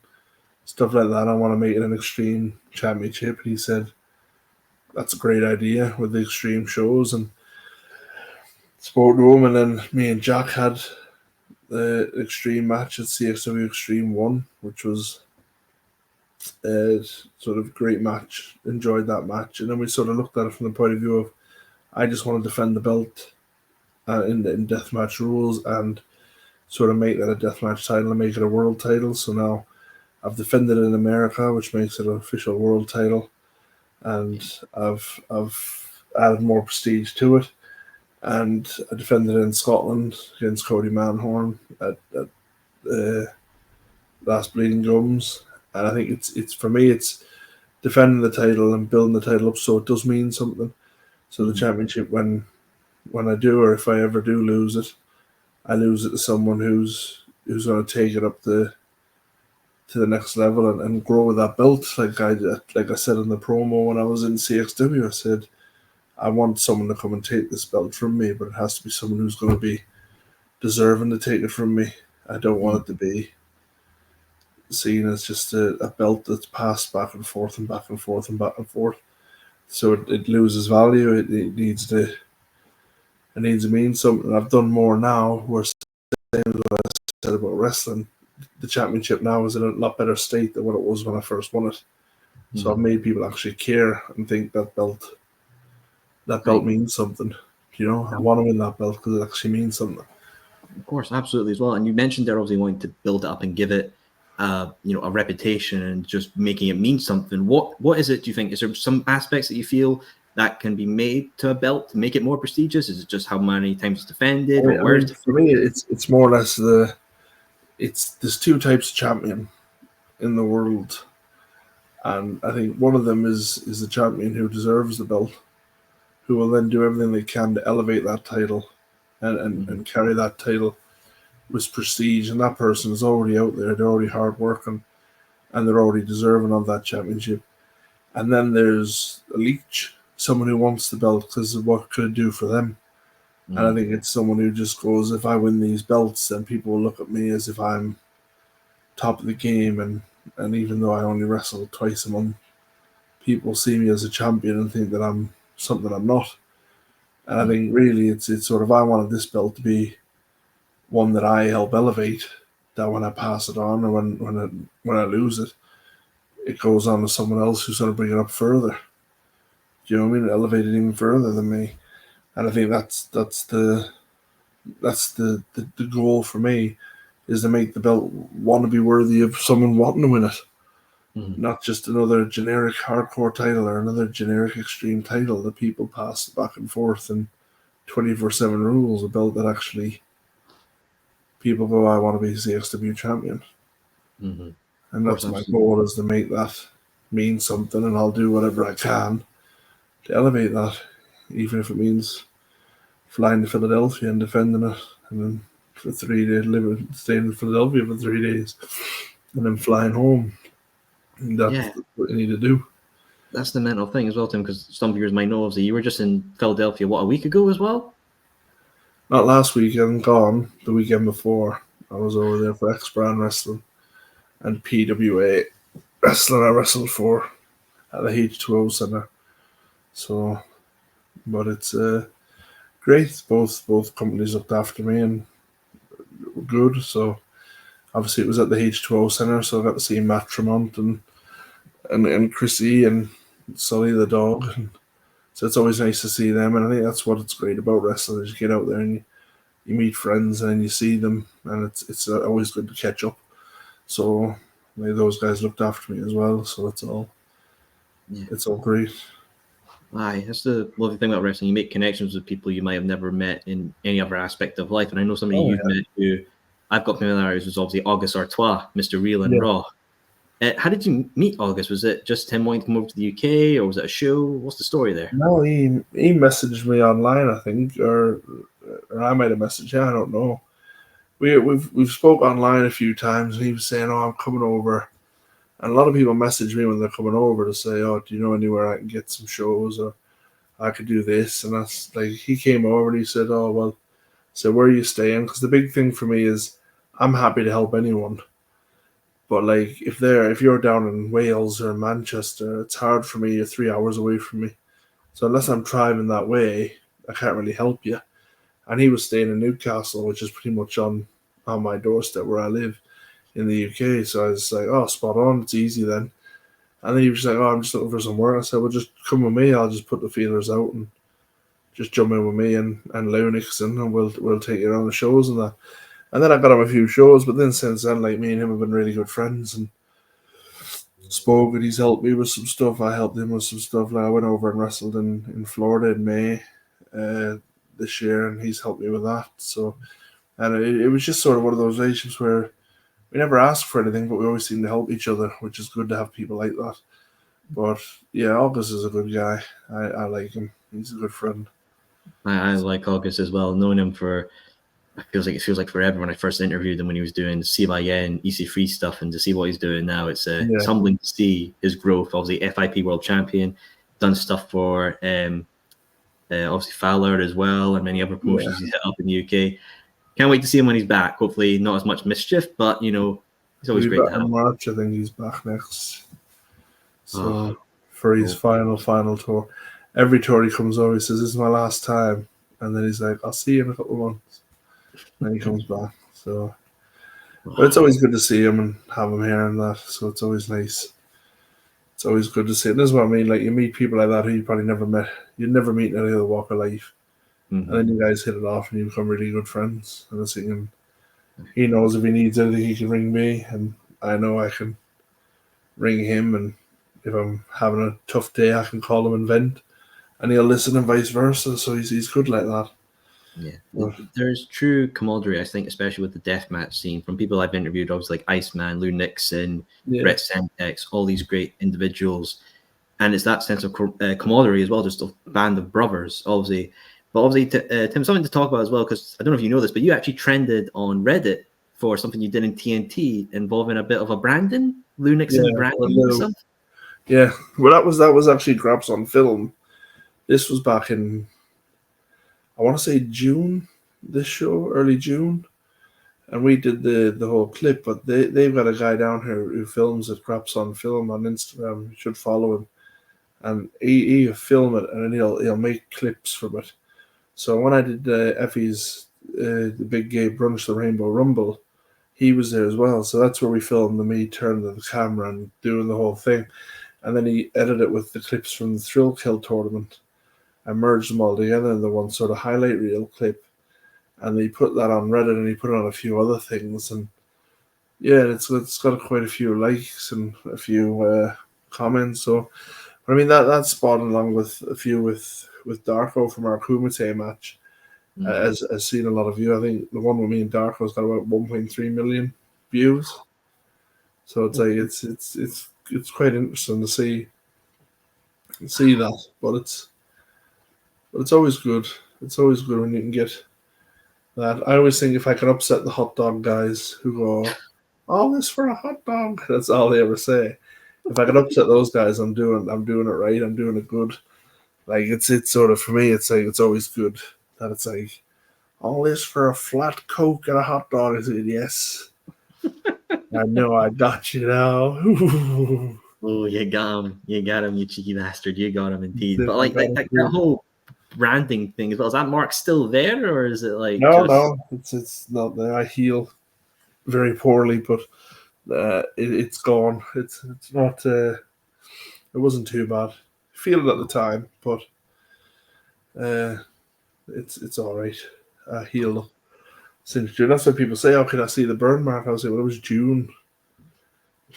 stuff like that. I want to make it an Extreme championship. And he said, that's a great idea with the Extreme shows, and spoke to him. And then me and Jack had the Extreme match at CXW Xtreme 1, which was a sort of great match. Enjoyed that match. And then we sort of looked at it from the point of view of, I just want to defend the belt in deathmatch rules and sort of make that a deathmatch title and make it a world title. So now I've defended it in America, which makes it an official world title, and I've added more prestige to it. And I defended it in Scotland against Cody Manhorn at Last Bleeding Gums. And I think it's for me, it's defending the title and building the title up so it does mean something. So the championship, when I do, or if I ever do lose it, I lose it to someone who's going to take it up to the next level and grow with that belt. Like I said in the promo when I was in CXW, I said, I want someone to come and take this belt from me, but it has to be someone who's going to be deserving to take it from me. I don't want it to be seen as just a belt that's passed back and forth and back and forth and back and forth. So it loses value. It needs to mean something. I've done more now. Where same as what I said about wrestling, the championship now is in a lot better state than what it was when I first won it. So I've made people actually care and think that belt means something. You know, I want to win that belt because it actually means something. Of course, absolutely as well. And you mentioned they're obviously wanting to build it up and give it, a reputation and just making it mean something. What is it? Do you think? Is there some aspects that you feel that can be made to a belt to make it more prestigious? Is it just how many times it's defended? For me, it's more or less there's two types of champion. in the world, and I think one of them is the champion who deserves the belt, who will then do everything they can to elevate that title and carry that title with prestige. And that person is already out there; they're already hard working, and they're already deserving of that championship. And then there's a leech, someone who wants the belt because of what it could do for them. And I think it's someone who just goes, if I win these belts, then people will look at me as if I'm top of the game. And even though I only wrestle twice a month, people see me as a champion and think that I'm something I'm not. And I think really it's sort of, I wanted this belt to be one that I help elevate, that when I pass it on or when I lose it, it goes on to someone else who's going to bring it up further. Do you know what I mean? Elevate it even further than me. And I think that's the goal for me, is to make the belt want to be worthy of someone wanting to win it. Not just another generic hardcore title or another generic extreme title that people pass back and forth and 24/7 rules. A belt that actually people go, I want to be CXW champion. And that's my goal, is to make that mean something, and I'll do whatever I can to elevate that, even if it means flying to Philadelphia and defending it, and then for 3 days, staying in Philadelphia for 3 days, and then flying home. And that's what you need to do. That's the mental thing as well, Tim, because some viewers might know, obviously, you were just in Philadelphia, what, a week ago as well? Not last weekend, gone. The weekend before, I was over there for X-Brand Wrestling and PWA Wrestling. I wrestled for at the H2O Center. So, but it's great. Both companies looked after me and were good. So, obviously, it was at the H2O Center, so I got to see Matt Tremont and Chrissy and Sully the dog. And so it's always nice to see them, and I think that's what it's great about wrestling, is you get out there and you meet friends and you see them, and it's always good to catch up. So those guys looked after me as well, so it's all great. Aye, that's the lovely thing about wrestling. You make connections with people you might have never met in any other aspect of life. And I know somebody you've met who I've got familiarity with, obviously August Artois, Mr. Real and Raw. How did you meet August? Was it just him wanting to come over to the UK, or was it a show? What's the story there? No, he messaged me online, I think, or I might have messaged him. I don't know. We've spoke online a few times, and he was saying, "Oh, I'm coming over," and a lot of people message me when they're coming over to say, "Oh, do you know anywhere I can get some shows, or I could do this?" And that's like, he came over and he said, "Oh, well," so where are you staying? Because the big thing for me is I'm happy to help anyone. But like if you're down in Wales or Manchester, it's hard for me. You're 3 hours away from me, so unless I'm driving that way, I can't really help you. And he was staying in Newcastle, which is pretty much on my doorstep where I live in the UK. So I was like, "Oh, spot on. It's easy then." And then he was like, "Oh, I'm just looking for some work." I said, "Well, just come with me. I'll just put the feelers out and just jump in with me and Lou Nixon, and we'll take you around the shows and that." And then I got him a few shows, but then since then, like, me and him have been really good friends and spoke, and he's helped me with some stuff. I helped him with some stuff. Like I went over and wrestled in Florida in May this year, and he's helped me with that. So, and it was just sort of one of those relationships where we never asked for anything, but we always seem to help each other, which is good to have people like that. But yeah, August is a good guy. I like him. He's a good friend. I like August as well. Knowing him for, it feels like forever when I first interviewed him when he was doing CYN, EC3 stuff, and to see what he's doing now, it's humbling to see his growth. Obviously, FIP World Champion, done stuff for obviously Fowler as well, and many other promotions he's hit up in the UK. Can't wait to see him when he's back. Hopefully, not as much mischief, but you know, he's always great to have. In March, I think he's back next. So for his final tour, every tour he comes over, he says, "This is my last time," and then he's like, "I'll see you in a couple of months." And then he comes back. So, but it's always good to see him and have him here and that. So it's always nice. It's always good to see. And this is what I mean. Like, you meet people like that who you probably never met. You'd never meet in any other walk of life. And then you guys hit it off and you become really good friends. And I see him. He knows if he needs anything, he can ring me, and I know I can ring him. And if I'm having a tough day, I can call him and vent, and he'll listen, and vice versa. So he's good like that. Yeah, But, there's true camaraderie, I think, especially with the deathmatch scene. From people I've interviewed, obviously like Iceman, Lou Nixon, yeah, Brett Semtex, all these great individuals, and it's that sense of camaraderie as well, just a band of brothers, obviously. But obviously, Tim, something to talk about as well, because I don't know if you know this, but you actually trended on Reddit for something you did in TNT involving a bit of a branding, Lou Nixon yeah, a branding little, yourself. yeah. Well, that was actually Grabs on film. This was back in, I want to say June. This show, early June, and we did the whole clip. But they've got a guy down here who films it, Craps on Film on Instagram. You should follow him, and he film it, and then he'll make clips from it. So when I did Effie's the big gay brunch, the Rainbow Rumble, he was there as well. So that's where we filmed me turning the camera and doing the whole thing, and then he edited it with the clips from the Thrill Kill tournament. I merged them all together in the one sort of highlight reel clip, and he put that on Reddit, and he put on a few other things, and yeah, it's got quite a few likes and a few comments. So I mean that spawned along with a few with Darko from our Kumite match. Has seen a lot of views. I think the one with me and Darko's got about 1.3 million views. So it's like it's quite interesting to see that, but it's always good. It's always good when you can get that. I always think if I can upset the hot dog guys who go, "All this for a hot dog," that's all they ever say. If I can upset those guys, I'm doing it right. I'm doing it good. Like it's sort of for me. It's like it's always good that it's like all this for a flat Coke and a hot dog. I said yes. I know I got you now. Oh, you got him, you cheeky bastard, you got him indeed. But I got it that too. whole branding thing as well, is that mark still there, or is it like No, just no, it's not there. I heal very poorly, but it's gone. It's not. It wasn't too bad. Feel it at the time, but uh, it's all right. I healed since June. That's why people say, "Oh, can I see the burn mark?" I was like, "Well, it was June.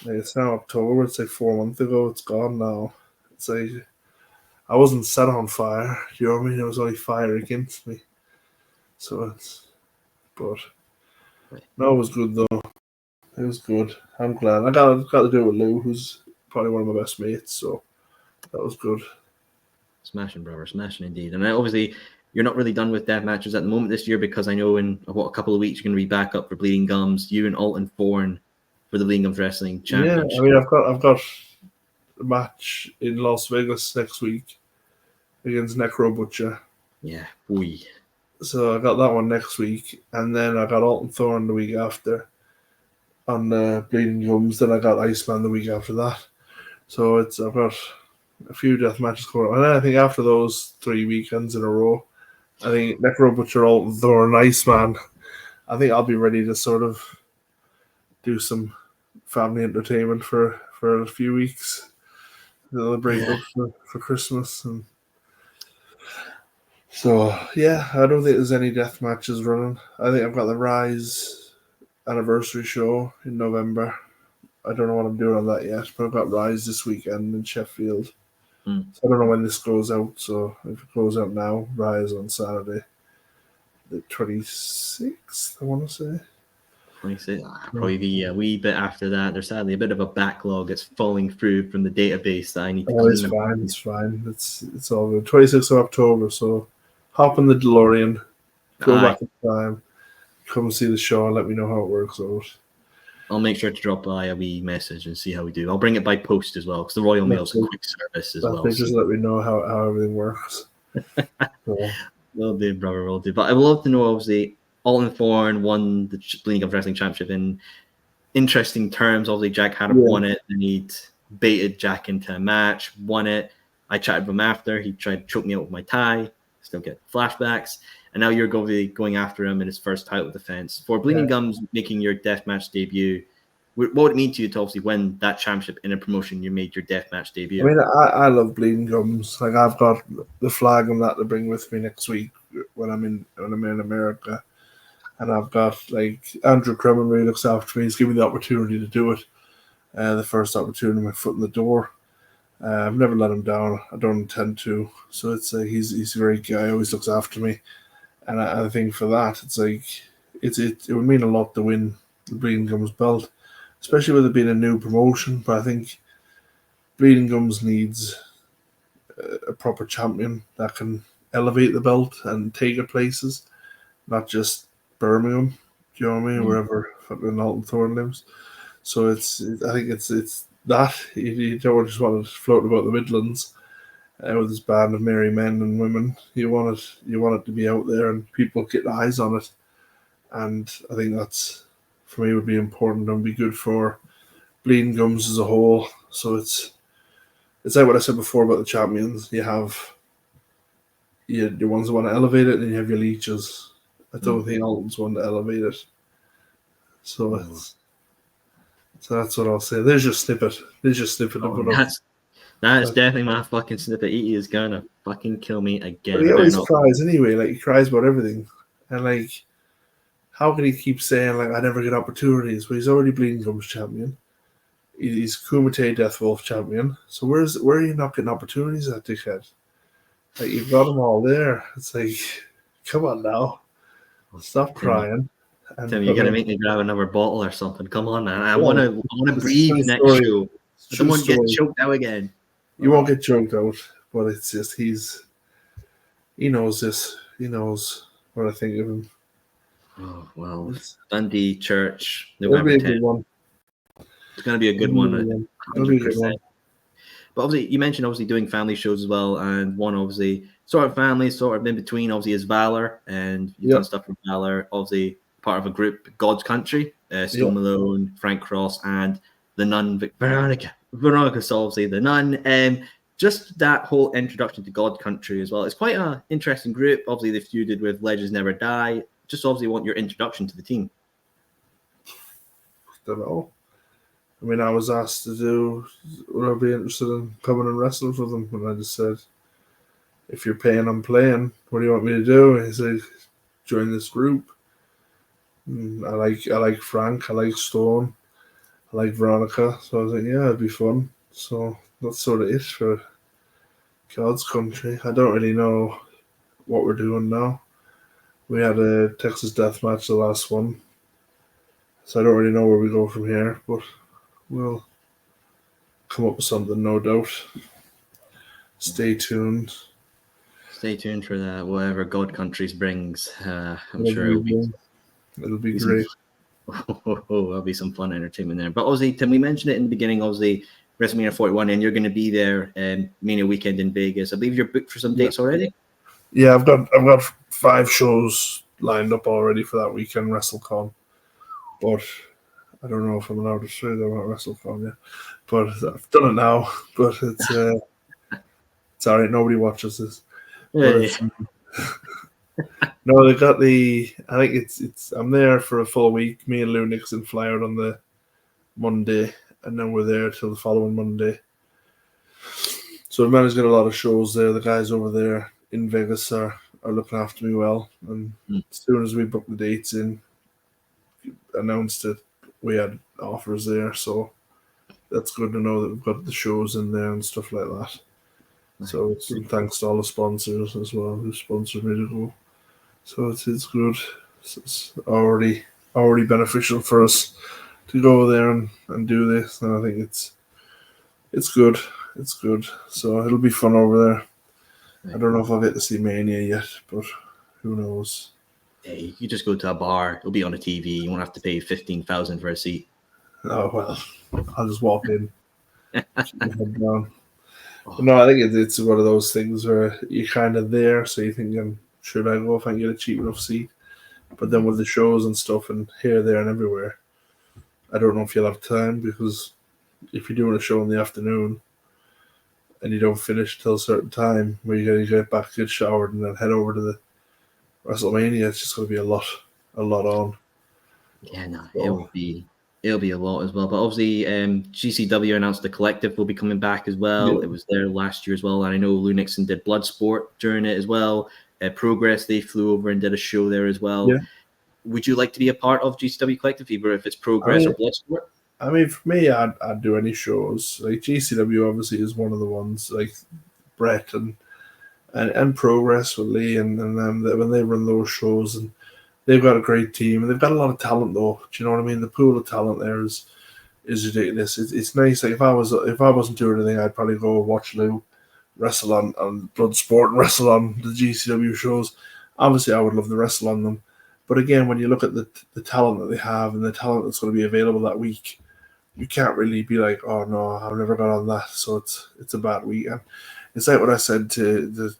Like, it's now October. It's like 4 months ago. It's gone now. It's like I wasn't set on fire. Do you know what I mean? It was only fire against me. So but no, it was good though. It was good. I'm glad. I got to do it with Lou, who's probably one of my best mates. So that was good. smashing, brother, smashing indeed. And obviously, you're not really done with death matches at the moment this year, because I know in a couple of weeks you're going to be back up for Bleeding Gums. You and Alton Throne for the Bleeding Gums Wrestling Yeah, I Championship. mean, I've got a match in Las Vegas next week against Necro Butcher. Yeah, boy. So I got that one next week, and then I got Alton Thorne the week after on Bleeding Gums. Then I got Iceman the week after that. So I've got a few death matches going on. And then I think after those 3 weekends in a row, I think Necro Butcher, Alton Thorne, Iceman, I think I'll be ready to sort of do some family entertainment for a few weeks. They'll break Yeah. up for Christmas. And so, yeah, I don't think there's any death matches running. I think I've got the Rise anniversary show in November. I don't know what I'm doing on that yet, but I've got Rise this weekend in Sheffield. Hmm. So I don't know when this goes out. So if it goes out now, Rise on Saturday, the 26th, I want to say. 26, probably be a wee bit after that. There's sadly a bit of a backlog. It's falling through from the database that I need to Oh, it's clean up. fine. It's fine. It's all good. 26th of October. So hop in the DeLorean, go Aye. back in time, come see the show, and let me know how it works out. I'll make sure to drop by a wee message and see how we do. I'll bring it by post as well, because the Royal Mail's a quick service as well. Just let me know how everything works. So, Will do, brother, will do. But I would love to know, obviously, Alton Thorne won the League of Wrestling Championship in interesting terms. Obviously, Jack had won it, and he'd baited Jack into a match, won it. I chatted with him after. He tried to choke me out with my tie. Still get flashbacks. And now you're going after him in his first title defense. For Bleeding Gums making your deathmatch debut, what would it mean to you to obviously win that championship in a promotion you made your deathmatch debut? I mean, I love Bleeding Gums. Like I've got the flag and that to bring with me next week when I'm in America, and I've got like Andrew Kremen really looks after me. He's given me the opportunity to do it. The first opportunity, my foot in the door. I've never let him down. I don't intend to. So it's he's a very guy. Always looks after me. And I think for that, it's like it would mean a lot to win the Bleeding Gums belt, especially with it being a new promotion. But I think Bleeding Gums needs a proper champion that can elevate the belt and take it places, not just Birmingham. Do you know what I mean? Wherever fucking Alton Throne lives. So I think it's that you don't just want to float about the Midlands with this band of merry men and women. You want it to be out there and people get eyes on it. And I think that's, for me, would be important and be good for Bleeding Gums as a whole. So it's like what I said before about the champions. You have the ones that want to elevate it, and you have your leeches. I don't think Alton's one to elevate it. So that's what I'll say. There's your snippet. That's definitely my fucking snippet. He is gonna fucking kill me again. But he always cries anyway. Like, he cries about everything. And like, how can he keep saying like I never get opportunities? Well, he's already Bleeding Gums champion. He's Kumite Death Wolf champion. So where are you not getting opportunities at, dickhead? Like, you've got them all there. It's like, come on now, stop crying. Tim, you're gonna make me grab another bottle or something. Come on, man. I wanna breathe next show. I don't want to get choked out again. You won't get choked out, but it's just he knows this. He knows what I think of him. Oh well, Dundee Church, November November 10th. It's going to be a good one. 100%. But obviously, you mentioned obviously doing family shows as well, and one obviously sort of family, sort of in between. Obviously, is Valor, and you've done stuff with Valor. Obviously, part of a group, God's Country, Stone Malone, Frank Cross, and the Nun Veronica. So obviously the Nun. Just that whole introduction to God Country as well. It's quite an interesting group. Obviously, they feuded with Legends Never Die. Just obviously want your introduction to the team. Don't know. I mean, I was asked to do, would I be interested in coming and wrestling for them? And I just said, if you're paying, I'm playing. What do you want me to do? And he said, join this group. And I like Frank. I like Stone. I like Veronica. So I was like, yeah, it'd be fun. So that's sort of it for God's Country. I don't really know what we're doing now. We had a Texas Deathmatch, the last one. So I don't really know where we go from here, but we'll come up with something, no doubt. Stay tuned. Stay tuned for that, whatever God Countries brings. I'm sure it'll be great. There'll be some fun entertainment there. But obviously, Tim, we mentioned it in the beginning, obviously, WrestleMania 41, and you're going to be there Mania weekend in Vegas. I believe you're booked for some dates already? Yeah, I've got 5 shows lined up already for that weekend, WrestleCon. But I don't know if I'm allowed to say that about WrestleCon yet. But I've done it now. But it's all right. Nobody watches this. Hey. No, they got I think it's. I'm there for a full week. Me and Lou Nixon fly out on the Monday, and then we're there till the following Monday. So the man's got a lot of shows there. The guys over there in Vegas are looking after me well. And as soon as we booked the dates in, announced it, we had offers there. So that's good to know that we've got the shows in there and stuff like that. So it's thanks to all the sponsors as well who sponsored me to go. So it's good. It's already beneficial for us to go there and do this. And I think it's good. It's good. So it'll be fun over there. I don't know if I'll get to see Mania yet, but who knows? Hey, you just go to a bar. It'll be on a TV. You won't have to pay $15,000 for a seat. Oh well, I'll just walk in. Keep my head down. No, I think it's one of those things where you're kind of there, so you're thinking, should I go if I can get a cheap enough seat? But then with the shows and stuff and here, there, and everywhere, I don't know if you'll have time, because if you're doing a show in the afternoon and you don't finish till a certain time, where you gotta get back, get showered, and then head over to the WrestleMania, it's just going to be a lot on. Yeah, no, so it'll be a lot as well. But obviously, GCW announced the Collective will be coming back as well. Yeah. It was there last year as well, and I know Lou Nixon did Bloodsport during it as well. Progress, they flew over and did a show there as well. Yeah. Would you like to be a part of GCW Collective, either if it's Progress or Bloodsport? I mean, for me, I'd do any shows. Like GCW, obviously, is one of the ones. Like Brett and and Progress with Lee and them, that when they run those shows, and they've got a great team, and they've got a lot of talent though. Do you know what I mean? The pool of talent there is ridiculous. It's nice. Like if I wasn't doing anything, I'd probably go watch Lou wrestle on Bloodsport and wrestle on the GCW shows. Obviously, I would love to wrestle on them. But again, when you look at the talent that they have and the talent that's going to be available that week, you can't really be like, oh no, I've never got on that, so it's a bad weekend. It's like what I said to the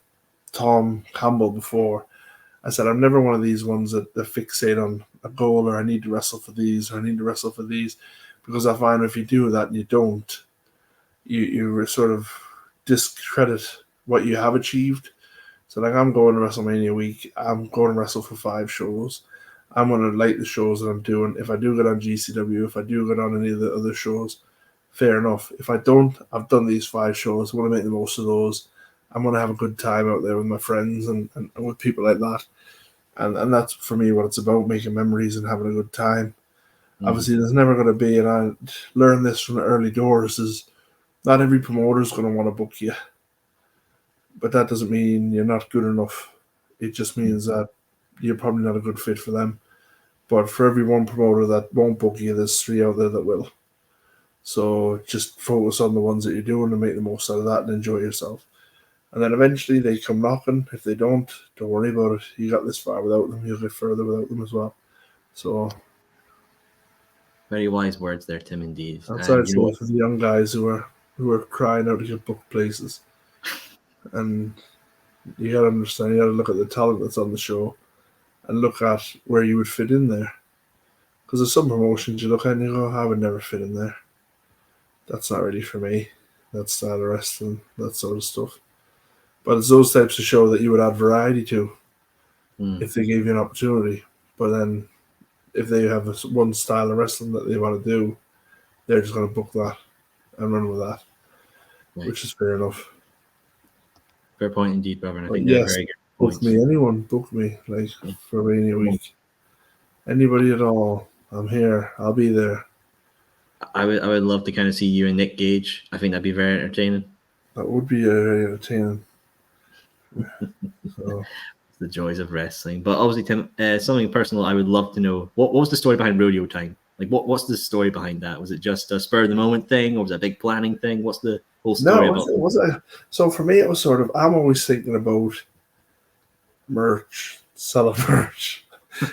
Tom Campbell before. I said I'm never one of these ones that fixate on a goal, or I need to wrestle for these, or I need to wrestle for these, because I find if you do that and you don't, you sort of discredit what you have achieved. So like I'm going to WrestleMania week, I'm going to wrestle for 5 shows. I'm going to like the shows that I'm doing. If I do get on GCW, if I do get on any of the other shows, fair enough. If I don't, I've done these 5 shows. I'm going to make the most of those. I'm going to have a good time out there with my friends and with people like that. And that's for me what it's about, making memories and having a good time. Obviously, there's never going to be, and I learned this from the early doors, is not every promoter is going to want to book you. But that doesn't mean you're not good enough. It just means that you're probably not a good fit for them. But for every one promoter that won't book you, there's 3 out there that will. So just focus on the ones that you're doing and make the most out of that and enjoy yourself. And then eventually they come knocking. If they don't worry about it. You got this far without them, you'll get further without them as well. So very wise words there, Tim, indeed. that's what I'd say for the young guys who are crying out to get booked places. And you got to understand, you got to look at the talent that's on the show and look at where you would fit in there. Because there's some promotions you look at and you go, I would never fit in there. That's not really for me. That style of wrestling, that sort of stuff. But it's those types of show that you would add variety to if they gave you an opportunity. But then if they have one style of wrestling that they want to do, they're just going to book that and run with that, which is fair enough. Fair point indeed, brother. And I think yes, they're very good book points. me. Anyone book me, like for Mania week. Anybody at all. I'm here. I'll be there. I would love to kind of see you and Nick Gage. I think that'd be very entertaining. That would be very entertaining. So. The joys of wrestling. But obviously, Tim, something personal I would love to know. What was the story behind Rodeo Time? Like, what's the story behind that? Was it just a spur of the moment thing, or was it a big planning thing? What's the whole story about? So for me, it was sort of, I'm always thinking about merch, selling merch,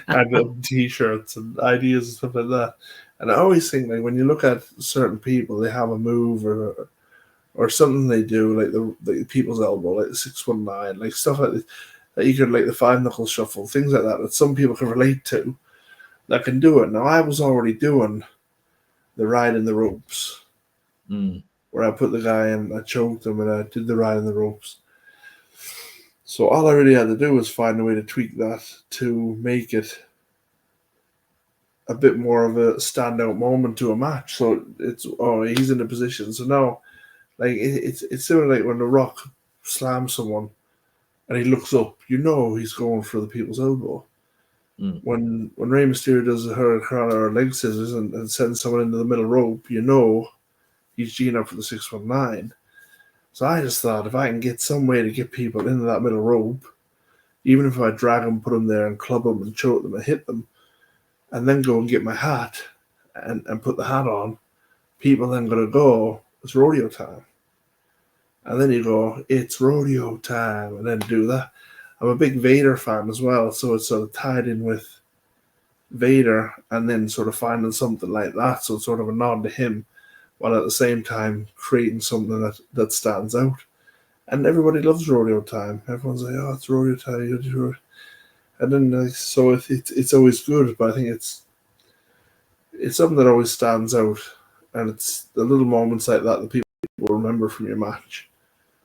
and t-shirts and ideas and stuff like that. And I always think, like, when you look at certain people, they have a move or something they do, like the people's elbow, like the 619, like stuff like this, that you could, like the 5-knuckle shuffle, things like that some people can relate to, that can do it. Now, I was already doing the ride in the ropes, where I put the guy in, I choked him, and I did the ride in the ropes. So all I really had to do was find a way to tweak that to make it a bit more of a standout moment to a match. So it's, he's in a position. So now, like, it's similar like when The Rock slams someone and he looks up, you know he's going for the people's elbow. When Rey Mysterio does a hurricane or leg scissors and sends someone into the middle rope, you know he's G'ing up for the 619. So I just thought, if I can get some way to get people into that middle rope, even if I drag them, put them there and club them and choke them and hit them, and then go and get my hat and put the hat on, people then going to go, it's rodeo time. And then you go, it's rodeo time, and then do that. I'm a big Vader fan as well, so it's sort of tied in with Vader and then sort of finding something like that, so it's sort of a nod to him, while at the same time creating something that stands out. And everybody loves rodeo time. Everyone's like, oh, it's rodeo time, you do it. And then, so it's always good, but I think it's something that always stands out, and it's the little moments like that people will remember from your match.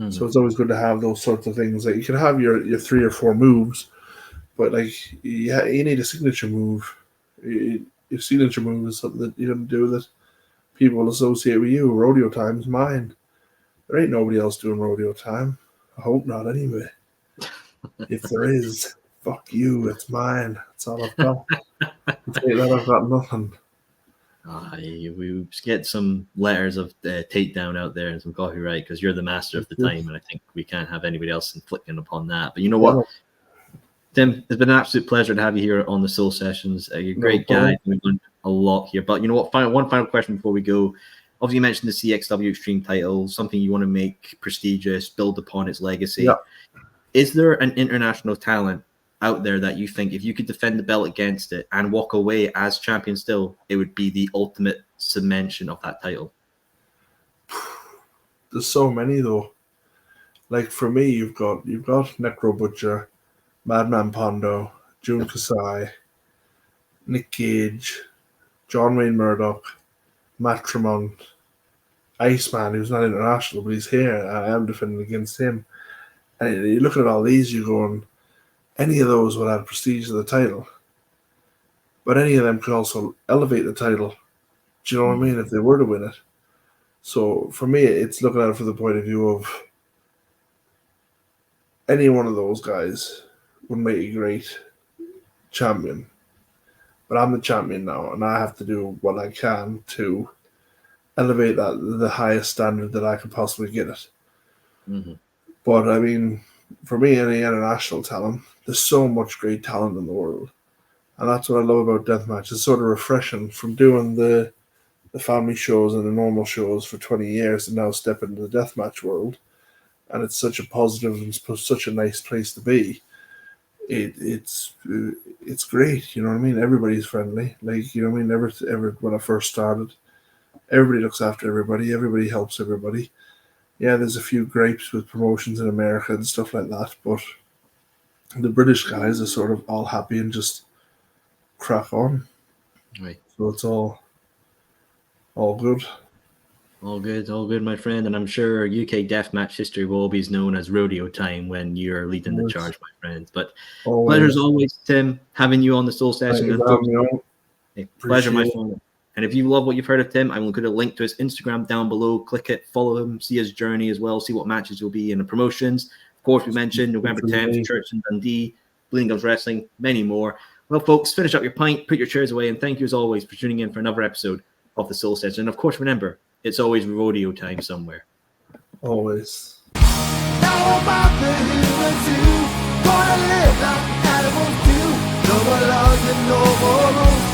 So it's always good to have those sorts of things. Like, you can have your 3 or 4 moves, but like you need a signature move. Your signature move is something that you're going to do that people will associate with you. Rodeo time's mine. There ain't nobody else doing rodeo time. I hope not, anyway. If there is, fuck you. It's mine. It's all I've got. I've got nothing. We get some letters of takedown out there and some copyright because you're the master of the time, and I think we can't have anybody else inflicting upon that. But you know what, Tim, it's been an absolute pleasure to have you here on the Soul Sessions. You're a great guy. We've learned a lot here. But you know what? One final question before we go. Obviously, you mentioned the CXW Xtreme title, something you want to make prestigious, build upon its legacy. Yeah. Is there an international talent out there that you think if you could defend the belt against it and walk away as champion still, it would be the ultimate cementation of that title? There's so many though. Like for me, you've got Necro Butcher, Madman Pondo, June Kasai, Nick Cage, John Wayne Murdoch, Matt Tremont, Iceman, who's not international, but he's here. I am defending against him. And you look at all these, you're going, any of those would add prestige to the title. But any of them could also elevate the title. Do you know what I mean? If they were to win it. So for me, it's looking at it from the point of view of any one of those guys would make a great champion. But I'm the champion now, and I have to do what I can to elevate that the highest standard that I could possibly get it. Mm-hmm. But I mean, for me, any international talent, there's so much great talent in the world. And that's what I love about Deathmatch. It's sort of refreshing from doing the family shows and the normal shows for 20 years and now step into the Deathmatch world. And it's such a positive and such a nice place to be. It's great, you know what I mean? Everybody's friendly. Like, you know what I mean? Ever when I first started, everybody looks after everybody. Everybody helps everybody. Yeah, there's a few gripes with promotions in America and stuff like that, but the British guys are sort of all happy and just crack on. Right. So it's all good. All good, my friend. And I'm sure UK Deathmatch history will always be known as rodeo time when you're leading the charge, my friends. But pleasure as always, Tim, having you on the Soul Session. Pleasure, my friend. And if you love what you've heard of Tim, I will include a link to his Instagram down below. Click it, follow him, see his journey as well, see what matches will be in the promotions. Of course, we mentioned November 10th, Church in Dundee, Bleeding Gums Wrestling, many more. Well, folks, finish up your pint, put your chairs away, and thank you as always for tuning in for another episode of the Soul Session. And of course, remember, it's always rodeo time somewhere. Always. Now I'm out the hill and two. Gonna live like animals do. No more laws and no more rules.